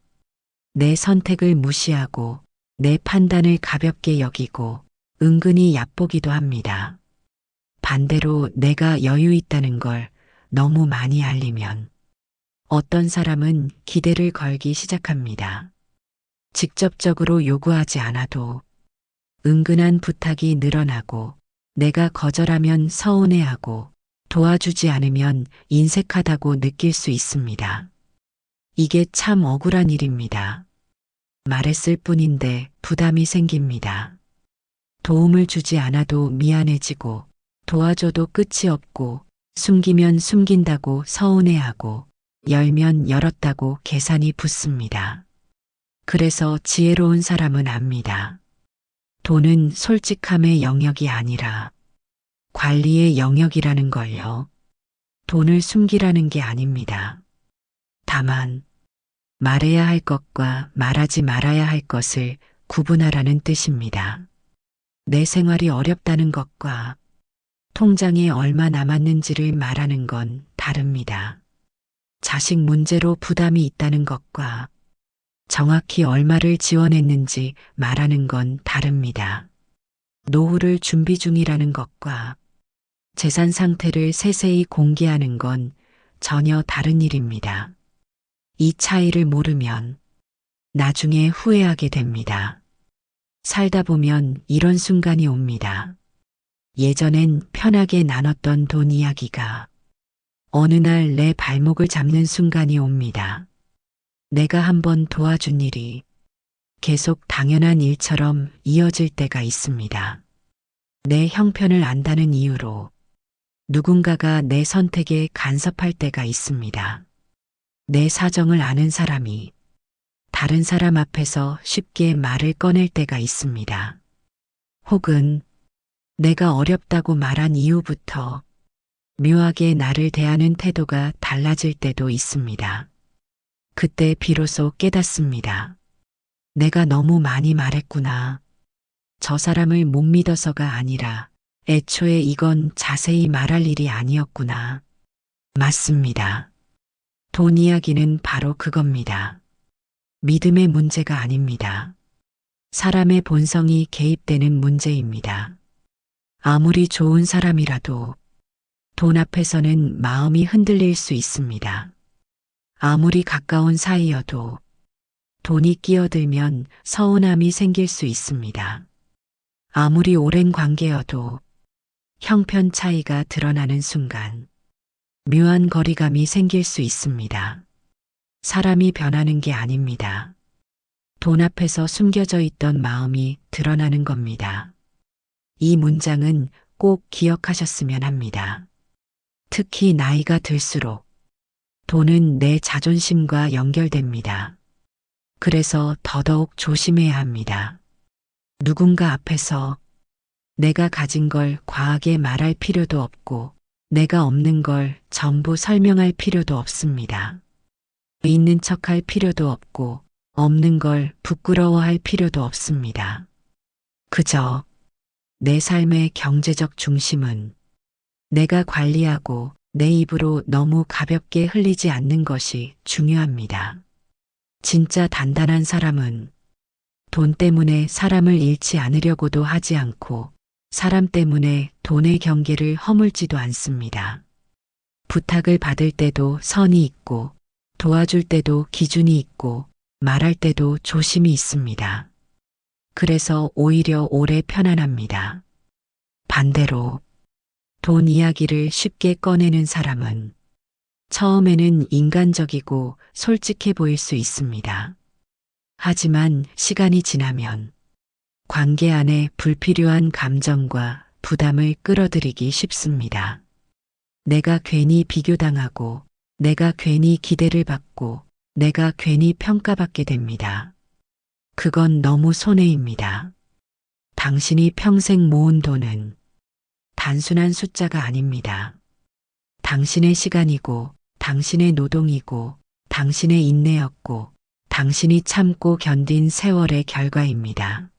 Speaker 1: 내 선택을 무시하고 내 판단을 가볍게 여기고 은근히 얕보기도 합니다. 반대로 내가 여유 있다는 걸 너무 많이 알리면 어떤 사람은 기대를 걸기 시작합니다. 직접적으로 요구하지 않아도 은근한 부탁이 늘어나고 내가 거절하면 서운해하고 도와주지 않으면 인색하다고 느낄 수 있습니다. 이게 참 억울한 일입니다. 말했을 뿐인데 부담이 생깁니다. 도움을 주지 않아도 미안해지고 도와줘도 끝이 없고 숨기면 숨긴다고 서운해하고 열면 열었다고 계산이 붙습니다. 그래서 지혜로운 사람은 압니다. 돈은 솔직함의 영역이 아니라 관리의 영역이라는 걸요. 돈을 숨기라는 게 아닙니다. 다만 말해야 할 것과 말하지 말아야 할 것을 구분하라는 뜻입니다. 내 생활이 어렵다는 것과 통장에 얼마 남았는지를 말하는 건 다릅니다. 자식 문제로 부담이 있다는 것과 정확히 얼마를 지원했는지 말하는 건 다릅니다. 노후를 준비 중이라는 것과 재산 상태를 세세히 공개하는 건 전혀 다른 일입니다. 이 차이를 모르면 나중에 후회하게 됩니다. 살다 보면 이런 순간이 옵니다. 예전엔 편하게 나눴던 돈 이야기가 어느 날 내 발목을 잡는 순간이 옵니다. 내가 한번 도와준 일이 계속 당연한 일처럼 이어질 때가 있습니다. 내 형편을 안다는 이유로 누군가가 내 선택에 간섭할 때가 있습니다. 내 사정을 아는 사람이 다른 사람 앞에서 쉽게 말을 꺼낼 때가 있습니다. 혹은 내가 어렵다고 말한 이후부터 묘하게 나를 대하는 태도가 달라질 때도 있습니다. 그때 비로소 깨닫습니다. 내가 너무 많이 말했구나. 저 사람을 못 믿어서가 아니라 애초에 이건 자세히 말할 일이 아니었구나. 맞습니다. 돈 이야기는 바로 그겁니다. 믿음의 문제가 아닙니다. 사람의 본성이 개입되는 문제입니다. 아무리 좋은 사람이라도 돈 앞에서는 마음이 흔들릴 수 있습니다. 아무리 가까운 사이여도 돈이 끼어들면 서운함이 생길 수 있습니다. 아무리 오랜 관계여도 형편 차이가 드러나는 순간 묘한 거리감이 생길 수 있습니다. 사람이 변하는 게 아닙니다. 돈 앞에서 숨겨져 있던 마음이 드러나는 겁니다. 이 문장은 꼭 기억하셨으면 합니다. 특히 나이가 들수록 돈은 내 자존심과 연결됩니다. 그래서 더더욱 조심해야 합니다. 누군가 앞에서 내가 가진 걸 과하게 말할 필요도 없고 내가 없는 걸 전부 설명할 필요도 없습니다. 있는 척할 필요도 없고 없는 걸 부끄러워할 필요도 없습니다. 그저 내 삶의 경제적 중심은 내가 관리하고 내 입으로 너무 가볍게 흘리지 않는 것이 중요합니다. 진짜 단단한 사람은 돈 때문에 사람을 잃지 않으려고도 하지 않고 사람 때문에 돈의 경계를 허물지도 않습니다. 부탁을 받을 때도 선이 있고 도와줄 때도 기준이 있고 말할 때도 조심이 있습니다. 그래서 오히려 오래 편안합니다. 반대로 돈 이야기를 쉽게 꺼내는 사람은 처음에는 인간적이고 솔직해 보일 수 있습니다. 하지만 시간이 지나면 관계 안에 불필요한 감정과 부담을 끌어들이기 쉽습니다. 내가 괜히 비교당하고 내가 괜히 기대를 받고 내가 괜히 평가받게 됩니다. 그건 너무 손해입니다. 당신이 평생 모은 돈은 단순한 숫자가 아닙니다. 당신의 시간이고 당신의 노동이고 당신의 인내였고 당신이 참고 견딘 세월의 결과입니다.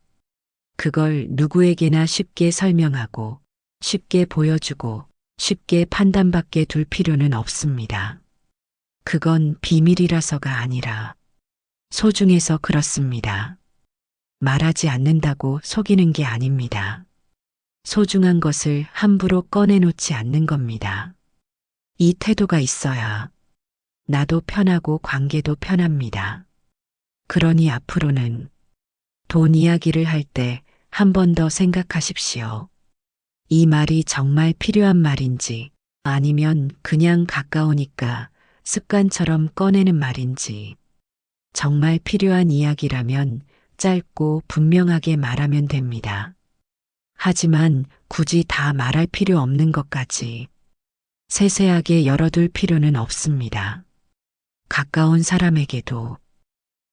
Speaker 1: 그걸 누구에게나 쉽게 설명하고 쉽게 보여주고 쉽게 판단받게 둘 필요는 없습니다. 그건 비밀이라서가 아니라 소중해서 그렇습니다. 말하지 않는다고 속이는 게 아닙니다. 소중한 것을 함부로 꺼내놓지 않는 겁니다. 이 태도가 있어야 나도 편하고 관계도 편합니다. 그러니 앞으로는 돈 이야기를 할 때 한 번 더 생각하십시오. 이 말이 정말 필요한 말인지 아니면 그냥 가까우니까 습관처럼 꺼내는 말인지 정말 필요한 이야기라면 짧고 분명하게 말하면 됩니다. 하지만 굳이 다 말할 필요 없는 것까지 세세하게 열어둘 필요는 없습니다. 가까운 사람에게도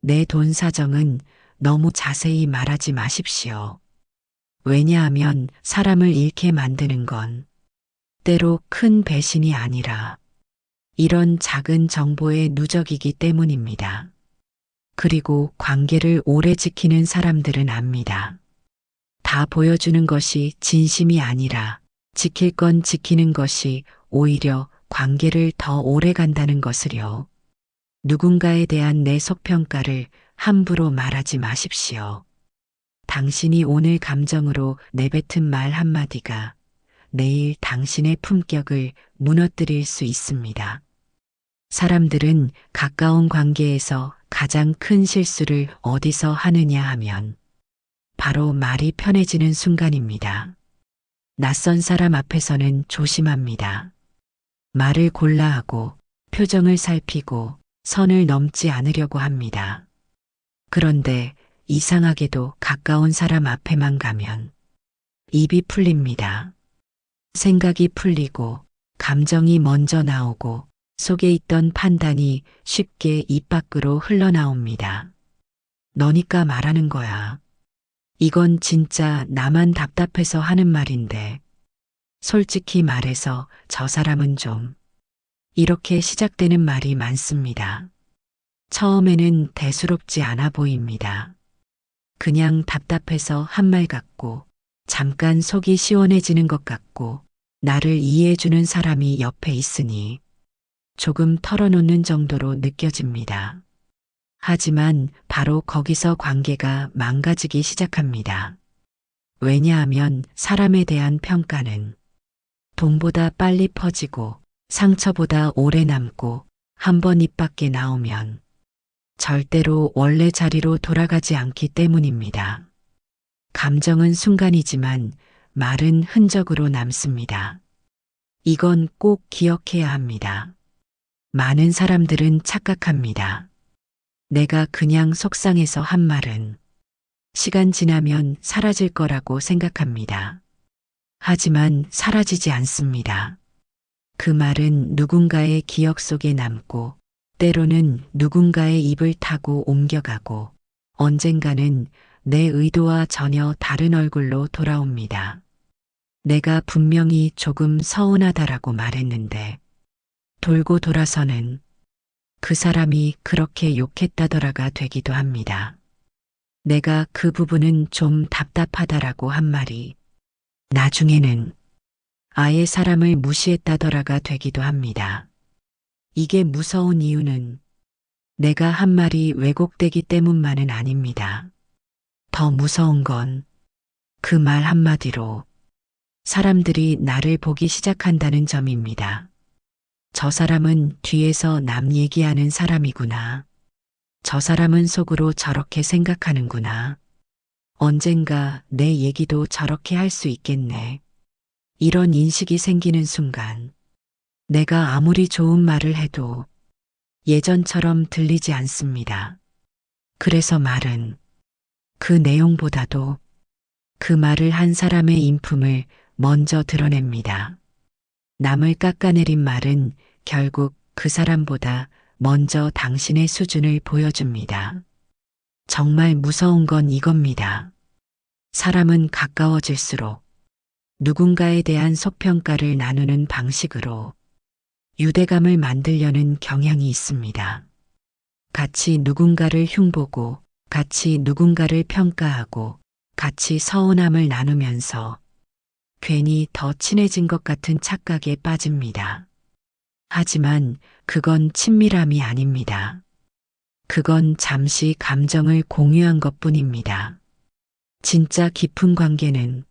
Speaker 1: 내 돈 사정은 너무 자세히 말하지 마십시오. 왜냐하면 사람을 잃게 만드는 건 때로 큰 배신이 아니라 이런 작은 정보의 누적이기 때문입니다. 그리고 관계를 오래 지키는 사람들은 압니다. 다 보여주는 것이 진심이 아니라 지킬 건 지키는 것이 오히려 관계를 더 오래 간다는 것을요. 누군가에 대한 내 속평가를 함부로 말하지 마십시오. 당신이 오늘 감정으로 내뱉은 말 한마디가 내일 당신의 품격을 무너뜨릴 수 있습니다. 사람들은 가까운 관계에서 가장 큰 실수를 어디서 하느냐 하면 바로 말이 편해지는 순간입니다. 낯선 사람 앞에서는 조심합니다. 말을 골라 하고 표정을 살피고 선을 넘지 않으려고 합니다. 그런데 이상하게도 가까운 사람 앞에만 가면 입이 풀립니다. 생각이 풀리고 감정이 먼저 나오고 속에 있던 판단이 쉽게 입 밖으로 흘러나옵니다. 너니까 말하는 거야. 이건 진짜 나만 답답해서 하는 말인데 솔직히 말해서 저 사람은 좀 이렇게 시작되는 말이 많습니다. 처음에는 대수롭지 않아 보입니다. 그냥 답답해서 한 말 같고 잠깐 속이 시원해지는 것 같고 나를 이해해주는 사람이 옆에 있으니 조금 털어놓는 정도로 느껴집니다. 하지만 바로 거기서 관계가 망가지기 시작합니다. 왜냐하면 사람에 대한 평가는 돈보다 빨리 퍼지고 상처보다 오래 남고 한 번 입 밖에 나오면 절대로 원래 자리로 돌아가지 않기 때문입니다. 감정은 순간이지만 말은 흔적으로 남습니다. 이건 꼭 기억해야 합니다. 많은 사람들은 착각합니다. 내가 그냥 속상해서 한 말은 시간 지나면 사라질 거라고 생각합니다. 하지만 사라지지 않습니다. 그 말은 누군가의 기억 속에 남고 때로는 누군가의 입을 타고 옮겨가고 언젠가는 내 의도와 전혀 다른 얼굴로 돌아옵니다. 내가 분명히 조금 서운하다라고 말했는데 돌고 돌아서는 그 사람이 그렇게 욕했다더라가 되기도 합니다. 내가 그 부분은 좀 답답하다라고 한 말이 나중에는 아예 사람을 무시했다더라가 되기도 합니다. 이게 무서운 이유는 내가 한 말이 왜곡되기 때문만은 아닙니다. 더 무서운 건 그 말 한마디로 사람들이 나를 보기 시작한다는 점입니다. 저 사람은 뒤에서 남 얘기하는 사람이구나. 저 사람은 속으로 저렇게 생각하는구나. 언젠가 내 얘기도 저렇게 할 수 있겠네. 이런 인식이 생기는 순간 내가 아무리 좋은 말을 해도 예전처럼 들리지 않습니다. 그래서 말은 그 내용보다도 그 말을 한 사람의 인품을 먼저 드러냅니다. 남을 깎아내린 말은 결국 그 사람보다 먼저 당신의 수준을 보여줍니다. 정말 무서운 건 이겁니다. 사람은 가까워질수록 누군가에 대한 속평가를 나누는 방식으로 유대감을 만들려는 경향이 있습니다. 같이 누군가를 흉보고 같이 누군가를 평가하고 같이 서운함을 나누면서 괜히 더 친해진 것 같은 착각에 빠집니다. 하지만 그건 친밀함이 아닙니다. 그건 잠시 감정을 공유한 것뿐입니다. 진짜 깊은 관계는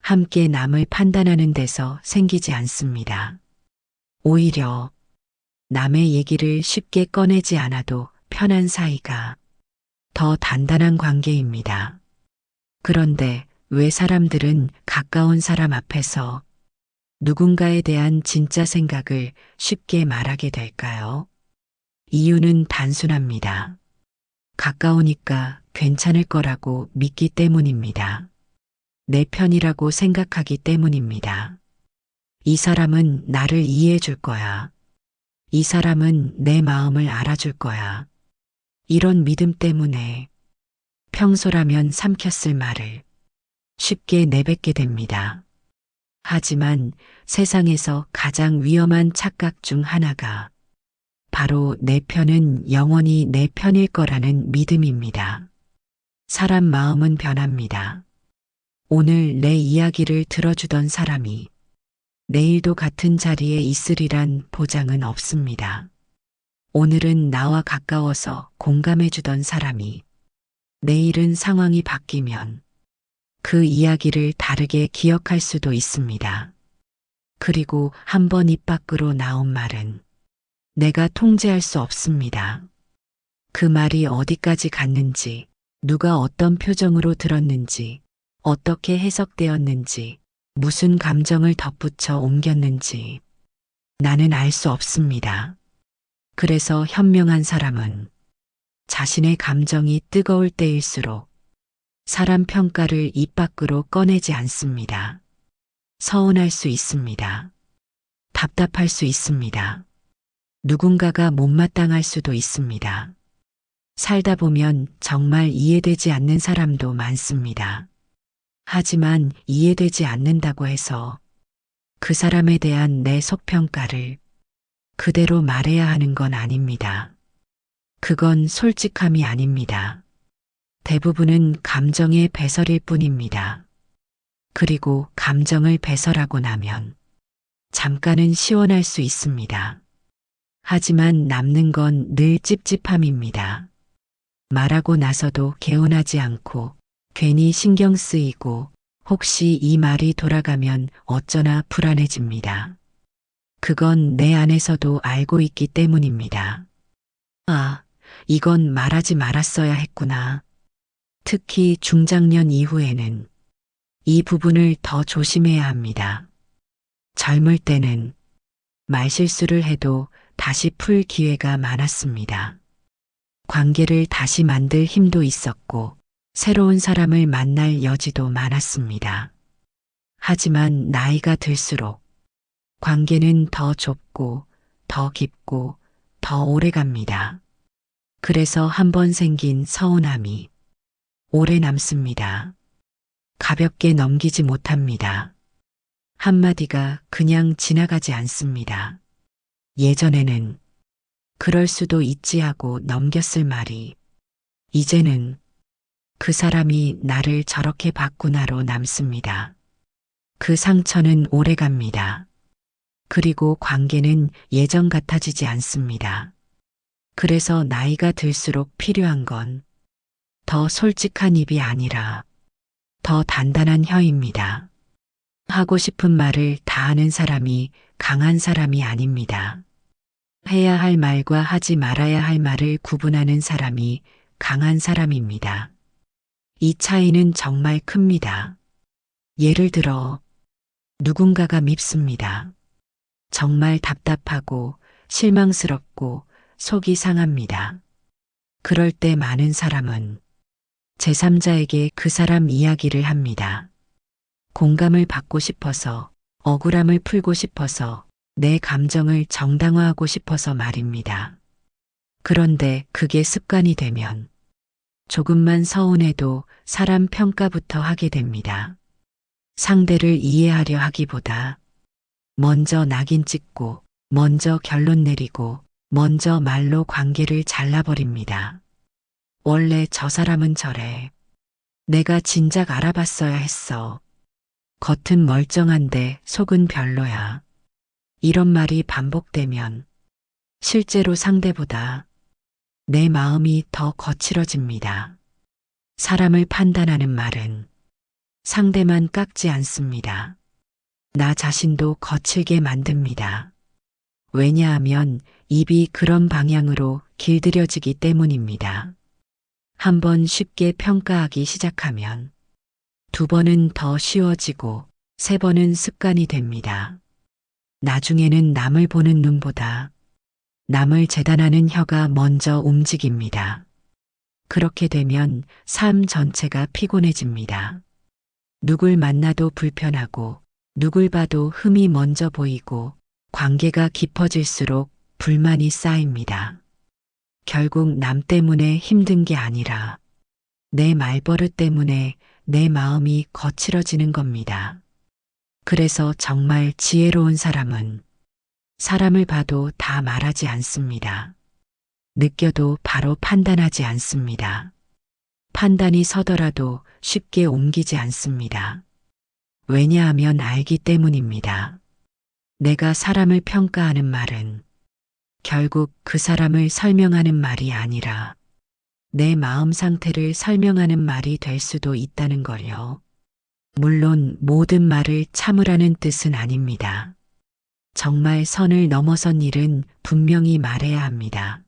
Speaker 1: 함께 남을 판단하는 데서 생기지 않습니다. 오히려 남의 얘기를 쉽게 꺼내지 않아도 편한 사이가 더 단단한 관계입니다. 그런데 왜 사람들은 가까운 사람 앞에서 누군가에 대한 진짜 생각을 쉽게 말하게 될까요? 이유는 단순합니다. 가까우니까 괜찮을 거라고 믿기 때문입니다. 내 편이라고 생각하기 때문입니다. 이 사람은 나를 이해해 줄 거야. 이 사람은 내 마음을 알아줄 거야. 이런 믿음 때문에 평소라면 삼켰을 말을 쉽게 내뱉게 됩니다. 하지만 세상에서 가장 위험한 착각 중 하나가 바로 내 편은 영원히 내 편일 거라는 믿음입니다. 사람 마음은 변합니다. 오늘 내 이야기를 들어주던 사람이 내일도 같은 자리에 있으리란 보장은 없습니다. 오늘은 나와 가까워서 공감해주던 사람이 내일은 상황이 바뀌면 그 이야기를 다르게 기억할 수도 있습니다. 그리고 한 번 입 밖으로 나온 말은 내가 통제할 수 없습니다. 그 말이 어디까지 갔는지, 누가 어떤 표정으로 들었는지, 어떻게 해석되었는지, 무슨 감정을 덧붙여 옮겼는지 나는 알 수 없습니다. 그래서 현명한 사람은 자신의 감정이 뜨거울 때일수록 사람 평가를 입 밖으로 꺼내지 않습니다. 서운할 수 있습니다. 답답할 수 있습니다. 누군가가 못마땅할 수도 있습니다. 살다 보면 정말 이해되지 않는 사람도 많습니다. 하지만 이해되지 않는다고 해서 그 사람에 대한 내 속평가를 그대로 말해야 하는 건 아닙니다. 그건 솔직함이 아닙니다. 대부분은 감정의 배설일 뿐입니다. 그리고 감정을 배설하고 나면 잠깐은 시원할 수 있습니다. 하지만 남는 건 늘 찝찝함입니다. 말하고 나서도 개운하지 않고 괜히 신경 쓰이고 혹시 이 말이 돌아가면 어쩌나 불안해집니다. 그건 내 안에서도 알고 있기 때문입니다. 아, 이건 말하지 말았어야 했구나. 특히 중장년 이후에는 이 부분을 더 조심해야 합니다. 젊을 때는 말실수를 해도 다시 풀 기회가 많았습니다. 관계를 다시 만들 힘도 있었고 새로운 사람을 만날 여지도 많았습니다. 하지만 나이가 들수록 관계는 더 좁고 더 깊고 더 오래 갑니다. 그래서 한 번 생긴 서운함이 오래 남습니다. 가볍게 넘기지 못합니다. 한마디가 그냥 지나가지 않습니다. 예전에는 그럴 수도 있지 하고 넘겼을 말이 이제는 그 사람이 나를 저렇게 봤구나로 남습니다. 그 상처는 오래 갑니다. 그리고 관계는 예전 같아지지 않습니다. 그래서 나이가 들수록 필요한 건 더 솔직한 입이 아니라 더 단단한 혀입니다. 하고 싶은 말을 다 하는 사람이 강한 사람이 아닙니다. 해야 할 말과 하지 말아야 할 말을 구분하는 사람이 강한 사람입니다. 이 차이는 정말 큽니다. 예를 들어 누군가가 밉습니다. 정말 답답하고 실망스럽고 속이 상합니다. 그럴 때 많은 사람은 제3자에게 그 사람 이야기를 합니다. 공감을 받고 싶어서, 억울함을 풀고 싶어서, 내 감정을 정당화하고 싶어서 말입니다. 그런데 그게 습관이 되면 조금만 서운해도 사람 평가부터 하게 됩니다. 상대를 이해하려 하기보다 먼저 낙인 찍고, 먼저 결론 내리고, 먼저 말로 관계를 잘라버립니다. 원래 저 사람은 저래. 내가 진작 알아봤어야 했어. 겉은 멀쩡한데 속은 별로야. 이런 말이 반복되면 실제로 상대보다 내 마음이 더 거칠어집니다. 사람을 판단하는 말은 상대만 깎지 않습니다. 나 자신도 거칠게 만듭니다. 왜냐하면 입이 그런 방향으로 길들여지기 때문입니다. 한 번 쉽게 평가하기 시작하면 두 번은 더 쉬워지고 세 번은 습관이 됩니다. 나중에는 남을 보는 눈보다 남을 재단하는 혀가 먼저 움직입니다. 그렇게 되면 삶 전체가 피곤해집니다. 누굴 만나도 불편하고 누굴 봐도 흠이 먼저 보이고 관계가 깊어질수록 불만이 쌓입니다. 결국 남 때문에 힘든 게 아니라 내 말버릇 때문에 내 마음이 거칠어지는 겁니다. 그래서 정말 지혜로운 사람은 사람을 봐도 다 말하지 않습니다. 느껴도 바로 판단하지 않습니다. 판단이 서더라도 쉽게 옮기지 않습니다. 왜냐하면 알기 때문입니다. 내가 사람을 평가하는 말은 결국 그 사람을 설명하는 말이 아니라 내 마음 상태를 설명하는 말이 될 수도 있다는 걸요. 물론 모든 말을 참으라는 뜻은 아닙니다. 정말 선을 넘어선 일은 분명히 말해야 합니다.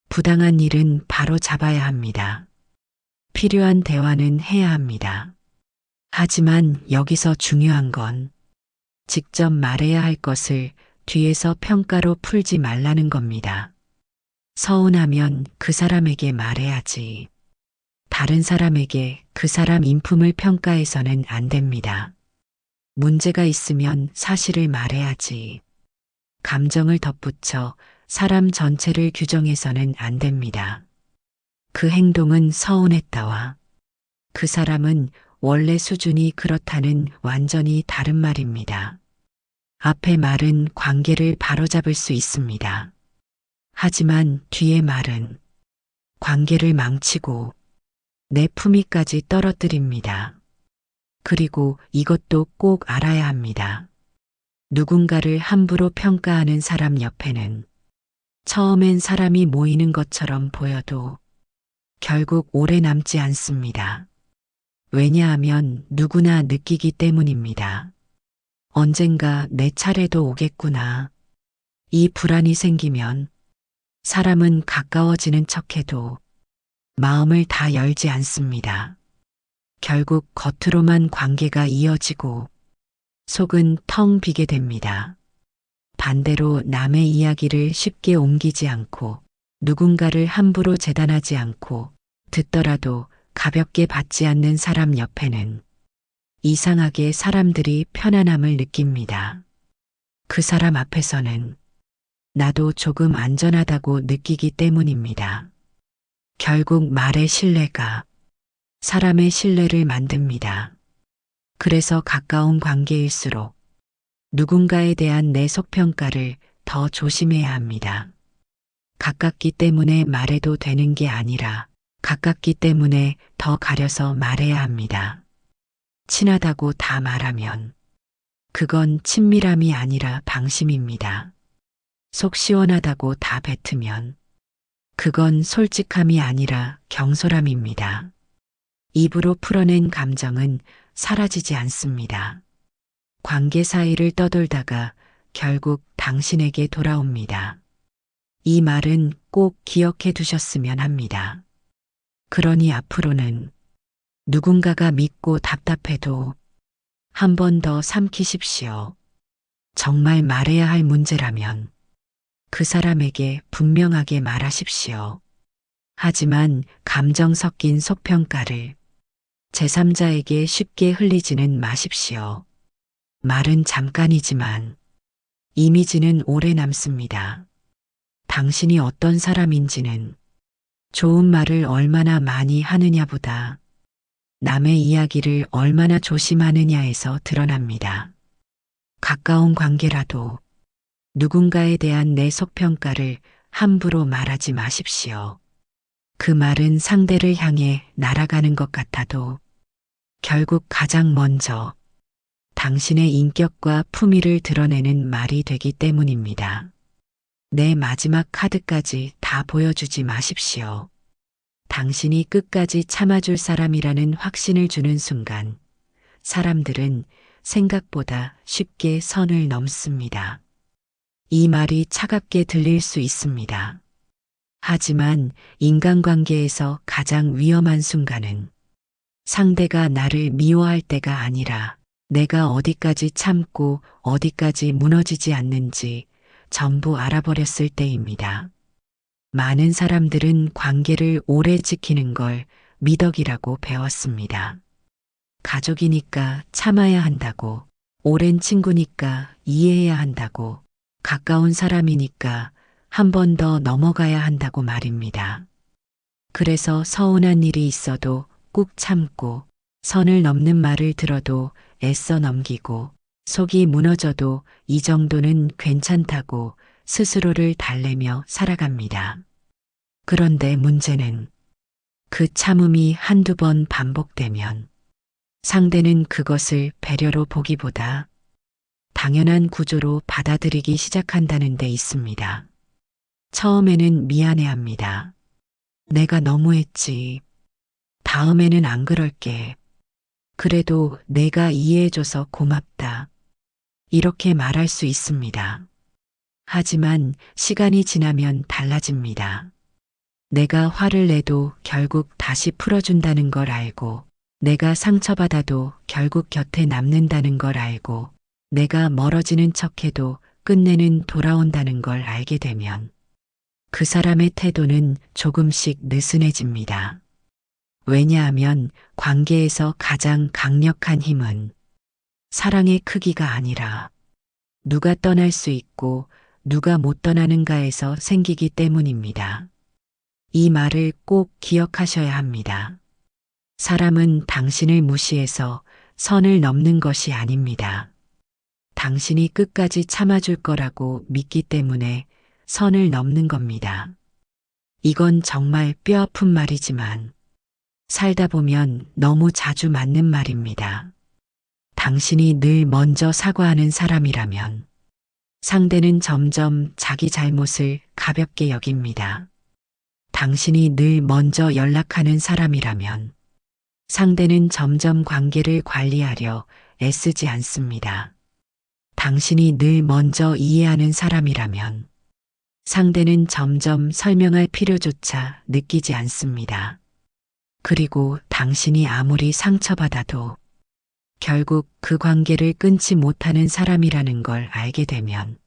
Speaker 1: 부당한 일은 바로 잡아야 합니다. 필요한 대화는 해야 합니다. 하지만 여기서 중요한 건 직접 말해야 할 것을 뒤에서 평가로 풀지 말라는 겁니다. 서운하면 그 사람에게 말해야지. 다른 사람에게 그 사람 인품을 평가해서는 안 됩니다. 문제가 있으면 사실을 말해야지. 감정을 덧붙여 사람 전체를 규정해서는 안 됩니다. 그 행동은 서운했다와 그 사람은 원래 수준이 그렇다는 완전히 다른 말입니다. 앞의 말은 관계를 바로잡을 수 있습니다. 하지만 뒤의 말은 관계를 망치고 내 품위까지 떨어뜨립니다. 그리고 이것도 꼭 알아야 합니다. 누군가를 함부로 평가하는 사람 옆에는 처음엔 사람이 모이는 것처럼 보여도 결국 오래 남지 않습니다. 왜냐하면 누구나 느끼기 때문입니다. 언젠가 내 차례도 오겠구나. 이 불안이 생기면 사람은 가까워지는 척해도 마음을 다 열지 않습니다. 결국 겉으로만 관계가 이어지고 속은 텅 비게 됩니다. 반대로 남의 이야기를 쉽게 옮기지 않고 누군가를 함부로 재단하지 않고 듣더라도 가볍게 받지 않는 사람 옆에는 이상하게 사람들이 편안함을 느낍니다. 그 사람 앞에서는 나도 조금 안전하다고 느끼기 때문입니다. 결국 말의 신뢰가 사람의 신뢰를 만듭니다. 그래서 가까운 관계일수록 누군가에 대한 내 속평가를 더 조심해야 합니다. 가깝기 때문에 말해도 되는 게 아니라 가깝기 때문에 더 가려서 말해야 합니다. 친하다고 다 말하면 그건 친밀함이 아니라 방심입니다. 속 시원하다고 다 뱉으면 그건 솔직함이 아니라 경솔함입니다. 입으로 풀어낸 감정은 사라지지 않습니다. 관계 사이를 떠돌다가 결국 당신에게 돌아옵니다. 이 말은 꼭 기억해 두셨으면 합니다. 그러니 앞으로는 누군가가 밉고 답답해도 한 번 더 삼키십시오. 정말 말해야 할 문제라면 그 사람에게 분명하게 말하십시오. 하지만 감정 섞인 속평가를 제3자에게 쉽게 흘리지는 마십시오. 말은 잠깐이지만 이미지는 오래 남습니다. 당신이 어떤 사람인지는 좋은 말을 얼마나 많이 하느냐보다 남의 이야기를 얼마나 조심하느냐에서 드러납니다. 가까운 관계라도 누군가에 대한 내 속평가를 함부로 말하지 마십시오. 그 말은 상대를 향해 날아가는 것 같아도 결국 가장 먼저 당신의 인격과 품위를 드러내는 말이 되기 때문입니다. 내 마지막 카드까지 다 보여주지 마십시오. 당신이 끝까지 참아줄 사람이라는 확신을 주는 순간 사람들은 생각보다 쉽게 선을 넘습니다. 이 말이 차갑게 들릴 수 있습니다. 하지만 인간관계에서 가장 위험한 순간은 상대가 나를 미워할 때가 아니라 내가 어디까지 참고 어디까지 무너지지 않는지 전부 알아버렸을 때입니다. 많은 사람들은 관계를 오래 지키는 걸 미덕이라고 배웠습니다. 가족이니까 참아야 한다고, 오랜 친구니까 이해해야 한다고, 가까운 사람이니까 한 번 더 넘어가야 한다고 말입니다. 그래서 서운한 일이 있어도 꾹 참고 선을 넘는 말을 들어도 애써 넘기고 속이 무너져도 이 정도는 괜찮다고 스스로를 달래며 살아갑니다. 그런데 문제는 그 참음이 한두 번 반복되면 상대는 그것을 배려로 보기보다 당연한 구조로 받아들이기 시작한다는 데 있습니다. 처음에는 미안해합니다. 내가 너무했지. 다음에는 안 그럴게. 그래도 내가 이해해줘서 고맙다. 이렇게 말할 수 있습니다. 하지만 시간이 지나면 달라집니다. 내가 화를 내도 결국 다시 풀어준다는 걸 알고, 내가 상처받아도 결국 곁에 남는다는 걸 알고, 내가 멀어지는 척해도 끝내는 돌아온다는 걸 알게 되면 그 사람의 태도는 조금씩 느슨해집니다. 왜냐하면 관계에서 가장 강력한 힘은 사랑의 크기가 아니라 누가 떠날 수 있고 누가 못 떠나는가에서 생기기 때문입니다. 이 말을 꼭 기억하셔야 합니다. 사람은 당신을 무시해서 선을 넘는 것이 아닙니다. 당신이 끝까지 참아줄 거라고 믿기 때문에 선을 넘는 겁니다. 이건 정말 뼈아픈 말이지만 살다 보면 너무 자주 맞는 말입니다. 당신이 늘 먼저 사과하는 사람이라면 상대는 점점 자기 잘못을 가볍게 여깁니다. 당신이 늘 먼저 연락하는 사람이라면 상대는 점점 관계를 관리하려 애쓰지 않습니다. 당신이 늘 먼저 이해하는 사람이라면 상대는 점점 설명할 필요조차 느끼지 않습니다. 그리고 당신이 아무리 상처받아도 결국 그 관계를 끊지 못하는 사람이라는 걸 알게 되면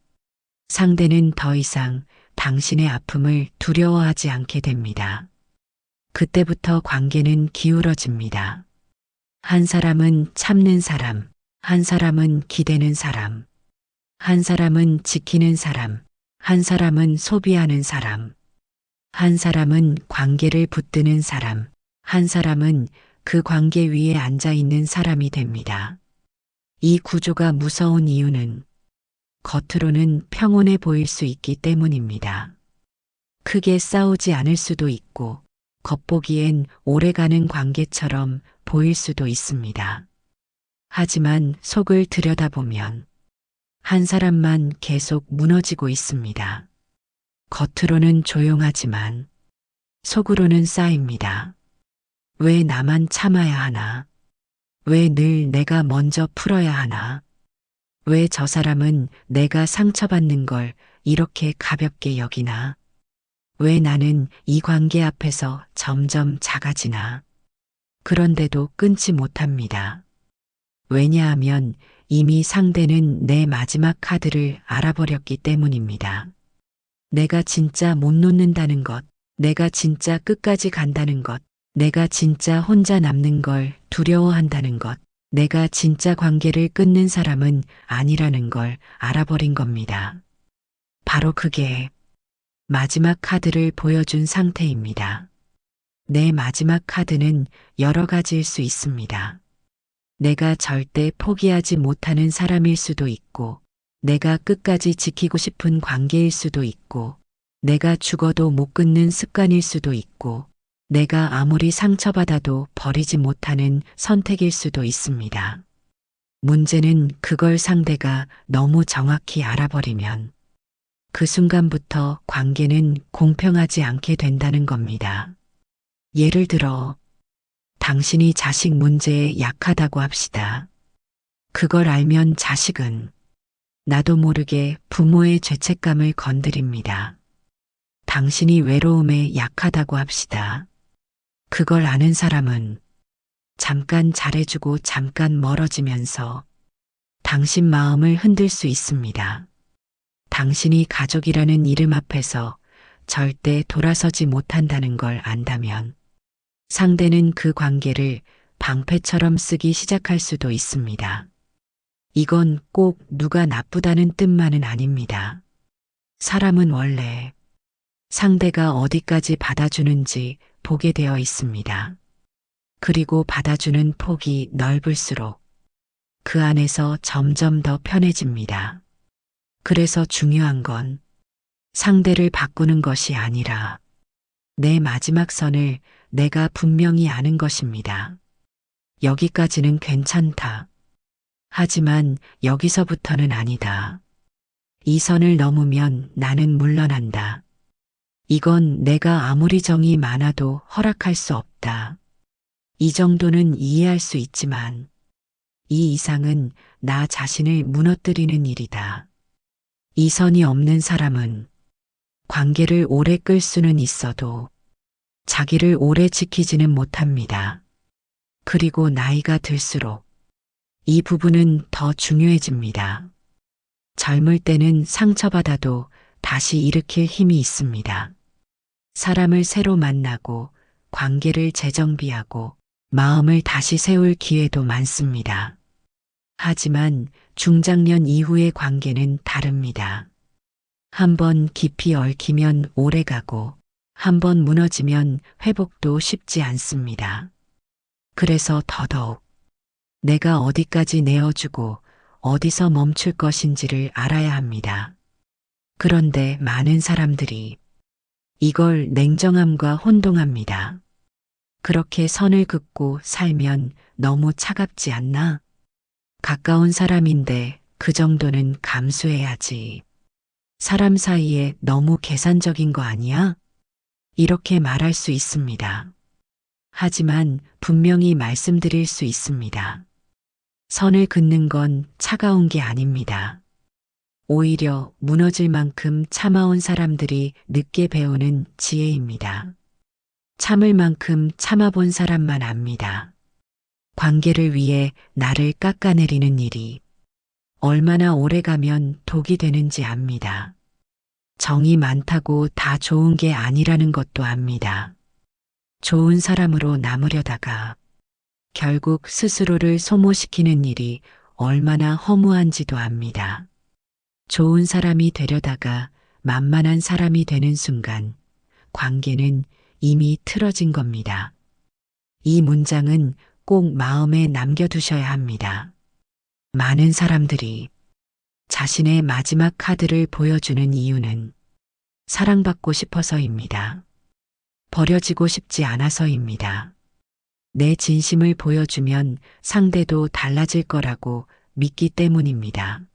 Speaker 1: 상대는 더 이상 당신의 아픔을 두려워하지 않게 됩니다. 그때부터 관계는 기울어집니다. 한 사람은 참는 사람, 한 사람은 기대는 사람, 한 사람은 지키는 사람, 한 사람은 소비하는 사람, 한 사람은 관계를 붙드는 사람, 한 사람은 그 관계 위에 앉아 있는 사람이 됩니다. 이 구조가 무서운 이유는 겉으로는 평온해 보일 수 있기 때문입니다. 크게 싸우지 않을 수도 있고 겉보기엔 오래가는 관계처럼 보일 수도 있습니다. 하지만 속을 들여다보면 한 사람만 계속 무너지고 있습니다. 겉으로는 조용하지만 속으로는 쌓입니다. 왜 나만 참아야 하나? 왜 늘 내가 먼저 풀어야 하나? 왜 저 사람은 내가 상처받는 걸 이렇게 가볍게 여기나? 왜 나는 이 관계 앞에서 점점 작아지나? 그런데도 끊지 못합니다. 왜냐하면 이미 상대는 내 마지막 카드를 알아버렸기 때문입니다. 내가 진짜 못 놓는다는 것, 내가 진짜 끝까지 간다는 것, 내가 진짜 혼자 남는 걸 두려워한다는 것, 내가 진짜 관계를 끊는 사람은 아니라는 걸 알아버린 겁니다. 바로 그게 마지막 카드를 보여준 상태입니다. 내 마지막 카드는 여러 가지일 수 있습니다. 내가 절대 포기하지 못하는 사람일 수도 있고, 내가 끝까지 지키고 싶은 관계일 수도 있고, 내가 죽어도 못 끊는 습관일 수도 있고, 내가 아무리 상처받아도 버리지 못하는 선택일 수도 있습니다. 문제는 그걸 상대가 너무 정확히 알아버리면 그 순간부터 관계는 공평하지 않게 된다는 겁니다. 예를 들어, 당신이 자식 문제에 약하다고 합시다. 그걸 알면 자식은 나도 모르게 부모의 죄책감을 건드립니다. 당신이 외로움에 약하다고 합시다. 그걸 아는 사람은 잠깐 잘해주고 잠깐 멀어지면서 당신 마음을 흔들 수 있습니다. 당신이 가족이라는 이름 앞에서 절대 돌아서지 못한다는 걸 안다면 상대는 그 관계를 방패처럼 쓰기 시작할 수도 있습니다. 이건 꼭 누가 나쁘다는 뜻만은 아닙니다. 사람은 원래 상대가 어디까지 받아주는지 보게 되어 있습니다. 그리고 받아주는 폭이 넓을수록 그 안에서 점점 더 편해집니다. 그래서 중요한 건 상대를 바꾸는 것이 아니라 내 마지막 선을 내가 분명히 아는 것입니다. 여기까지는 괜찮다. 하지만 여기서부터는 아니다. 이 선을 넘으면 나는 물러난다. 이건 내가 아무리 정이 많아도 허락할 수 없다. 이 정도는 이해할 수 있지만 이 이상은 나 자신을 무너뜨리는 일이다. 이 선이 없는 사람은 관계를 오래 끌 수는 있어도 자기를 오래 지키지는 못합니다. 그리고 나이가 들수록 이 부분은 더 중요해집니다. 젊을 때는 상처받아도 다시 일으킬 힘이 있습니다. 사람을 새로 만나고 관계를 재정비하고 마음을 다시 세울 기회도 많습니다. 하지만 중장년 이후의 관계는 다릅니다. 한번 깊이 얽히면 오래가고 한번 무너지면 회복도 쉽지 않습니다. 그래서 더더욱 내가 어디까지 내어주고 어디서 멈출 것인지를 알아야 합니다. 그런데 많은 사람들이 이걸 냉정함과 혼동합니다. 그렇게 선을 긋고 살면 너무 차갑지 않나? 가까운 사람인데 그 정도는 감수해야지. 사람 사이에 너무 계산적인 거 아니야? 이렇게 말할 수 있습니다. 하지만 분명히 말씀드릴 수 있습니다. 선을 긋는 건 차가운 게 아닙니다. 오히려 무너질 만큼 참아온 사람들이 늦게 배우는 지혜입니다. 참을 만큼 참아본 사람만 압니다. 관계를 위해 나를 깎아내리는 일이 얼마나 오래 가면 독이 되는지 압니다. 정이 많다고 다 좋은 게 아니라는 것도 압니다. 좋은 사람으로 남으려다가 결국 스스로를 소모시키는 일이 얼마나 허무한지도 압니다. 좋은 사람이 되려다가 만만한 사람이 되는 순간 관계는 이미 틀어진 겁니다. 이 문장은 꼭 마음에 남겨두셔야 합니다. 많은 사람들이 자신의 마지막 카드를 보여주는 이유는 사랑받고 싶어서입니다. 버려지고 싶지 않아서입니다. 내 진심을 보여주면 상대도 달라질 거라고 믿기 때문입니다.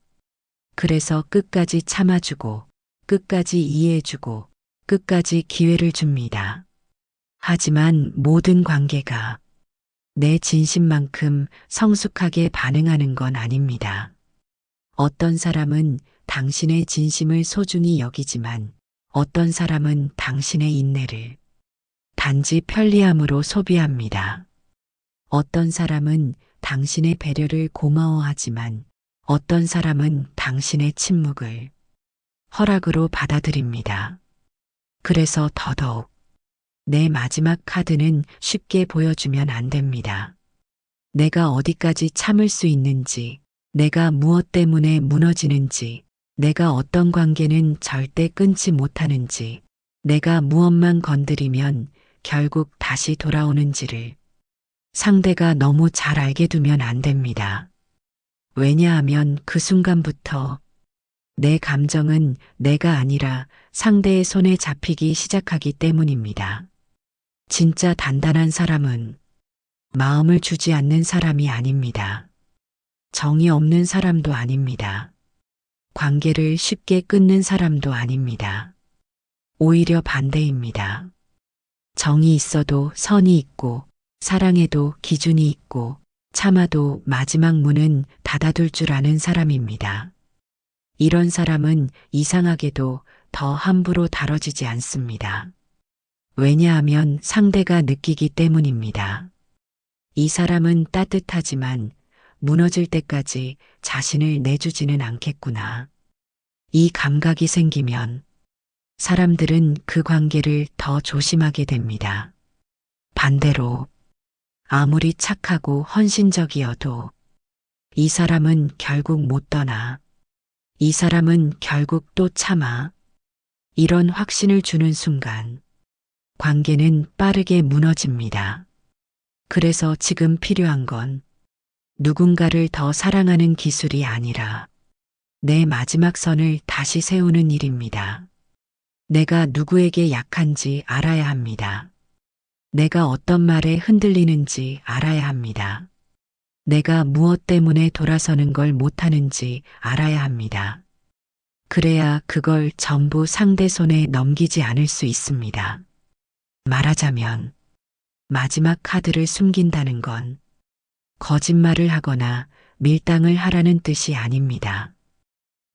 Speaker 1: 그래서 끝까지 참아주고, 끝까지 이해해주고, 끝까지 기회를 줍니다. 하지만 모든 관계가 내 진심만큼 성숙하게 반응하는 건 아닙니다. 어떤 사람은 당신의 진심을 소중히 여기지만 어떤 사람은 당신의 인내를 단지 편리함으로 소비합니다. 어떤 사람은 당신의 배려를 고마워하지만 어떤 사람은 당신의 침묵을 허락으로 받아들입니다. 그래서 더더욱 내 마지막 카드는 쉽게 보여주면 안 됩니다. 내가 어디까지 참을 수 있는지, 내가 무엇 때문에 무너지는지, 내가 어떤 관계는 절대 끊지 못하는지, 내가 무엇만 건드리면 결국 다시 돌아오는지를 상대가 너무 잘 알게 두면 안 됩니다. 왜냐하면 그 순간부터 내 감정은 내가 아니라 상대의 손에 잡히기 시작하기 때문입니다. 진짜 단단한 사람은 마음을 주지 않는 사람이 아닙니다. 정이 없는 사람도 아닙니다. 관계를 쉽게 끊는 사람도 아닙니다. 오히려 반대입니다. 정이 있어도 선이 있고, 사랑에도 기준이 있고, 참아도 마지막 문은 닫아둘 줄 아는 사람입니다. 이런 사람은 이상하게도 더 함부로 다뤄지지 않습니다. 왜냐하면 상대가 느끼기 때문입니다. 이 사람은 따뜻하지만 무너질 때까지 자신을 내주지는 않겠구나. 이 감각이 생기면 사람들은 그 관계를 더 조심하게 됩니다. 반대로 아무리 착하고 헌신적이어도 이 사람은 결국 못 떠나. 이 사람은 결국 또 참아. 이런 확신을 주는 순간 관계는 빠르게 무너집니다. 그래서 지금 필요한 건 누군가를 더 사랑하는 기술이 아니라 내 마지막 선을 다시 세우는 일입니다. 내가 누구에게 약한지 알아야 합니다. 내가 어떤 말에 흔들리는지 알아야 합니다. 내가 무엇 때문에 돌아서는 걸 못하는지 알아야 합니다. 그래야 그걸 전부 상대 손에 넘기지 않을 수 있습니다. 말하자면 마지막 카드를 숨긴다는 건 거짓말을 하거나 밀당을 하라는 뜻이 아닙니다.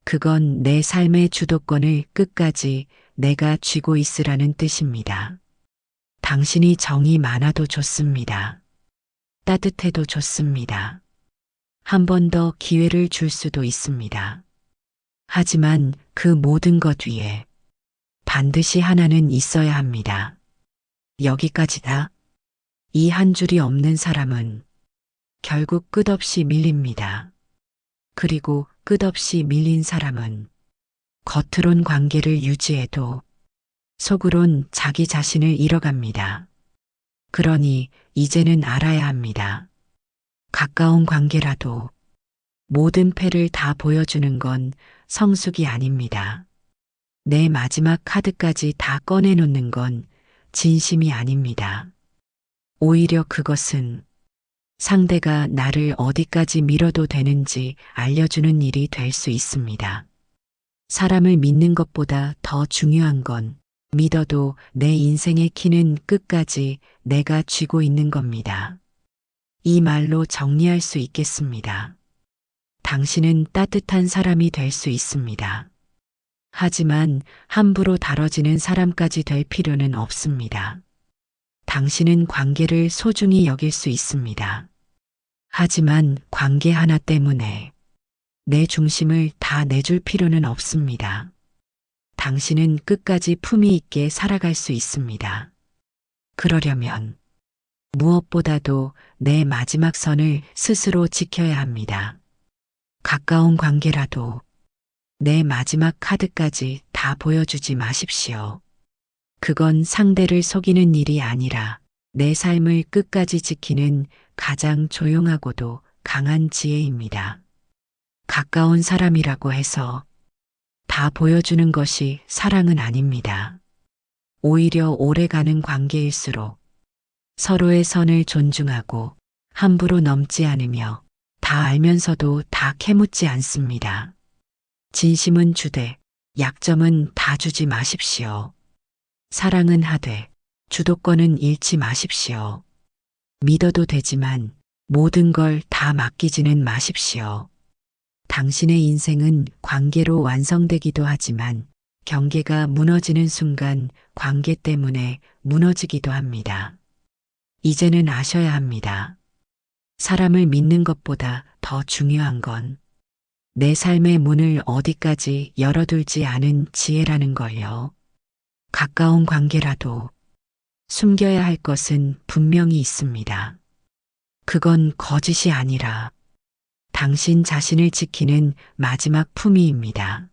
Speaker 1: 그건 내 삶의 주도권을 끝까지 내가 쥐고 있으라는 뜻입니다. 당신이 정이 많아도 좋습니다. 따뜻해도 좋습니다. 한 번 더 기회를 줄 수도 있습니다. 하지만 그 모든 것 위에 반드시 하나는 있어야 합니다. 여기까지다. 이 한 줄이 없는 사람은 결국 끝없이 밀립니다. 그리고 끝없이 밀린 사람은 겉으론 관계를 유지해도 속으론 자기 자신을 잃어갑니다. 그러니 이제는 알아야 합니다. 가까운 관계라도 모든 패를 다 보여주는 건 성숙이 아닙니다. 내 마지막 카드까지 다 꺼내놓는 건 진심이 아닙니다. 오히려 그것은 상대가 나를 어디까지 밀어도 되는지 알려주는 일이 될 수 있습니다. 사람을 믿는 것보다 더 중요한 건 믿어도 내 인생의 키는 끝까지 내가 쥐고 있는 겁니다. 이 말로 정리할 수 있겠습니다. 당신은 따뜻한 사람이 될 수 있습니다. 하지만 함부로 다뤄지는 사람까지 될 필요는 없습니다. 당신은 관계를 소중히 여길 수 있습니다. 하지만 관계 하나 때문에 내 중심을 다 내줄 필요는 없습니다. 당신은 끝까지 품위 있게 살아갈 수 있습니다. 그러려면 무엇보다도 내 마지막 선을 스스로 지켜야 합니다. 가까운 관계라도 내 마지막 카드까지 다 보여주지 마십시오. 그건 상대를 속이는 일이 아니라 내 삶을 끝까지 지키는 가장 조용하고도 강한 지혜입니다. 가까운 사람이라고 해서 다 보여주는 것이 사랑은 아닙니다. 오히려 오래가는 관계일수록 서로의 선을 존중하고 함부로 넘지 않으며 다 알면서도 다 캐묻지 않습니다. 진심은 주되 약점은 다 주지 마십시오. 사랑은 하되 주도권은 잃지 마십시오. 믿어도 되지만 모든 걸 다 맡기지는 마십시오. 당신의 인생은 관계로 완성되기도 하지만 경계가 무너지는 순간 관계 때문에 무너지기도 합니다. 이제는 아셔야 합니다. 사람을 믿는 것보다 더 중요한 건 내 삶의 문을 어디까지 열어둘지 아는 지혜라는 걸요. 가까운 관계라도 숨겨야 할 것은 분명히 있습니다. 그건 거짓이 아니라 당신 자신을 지키는 마지막 품위입니다.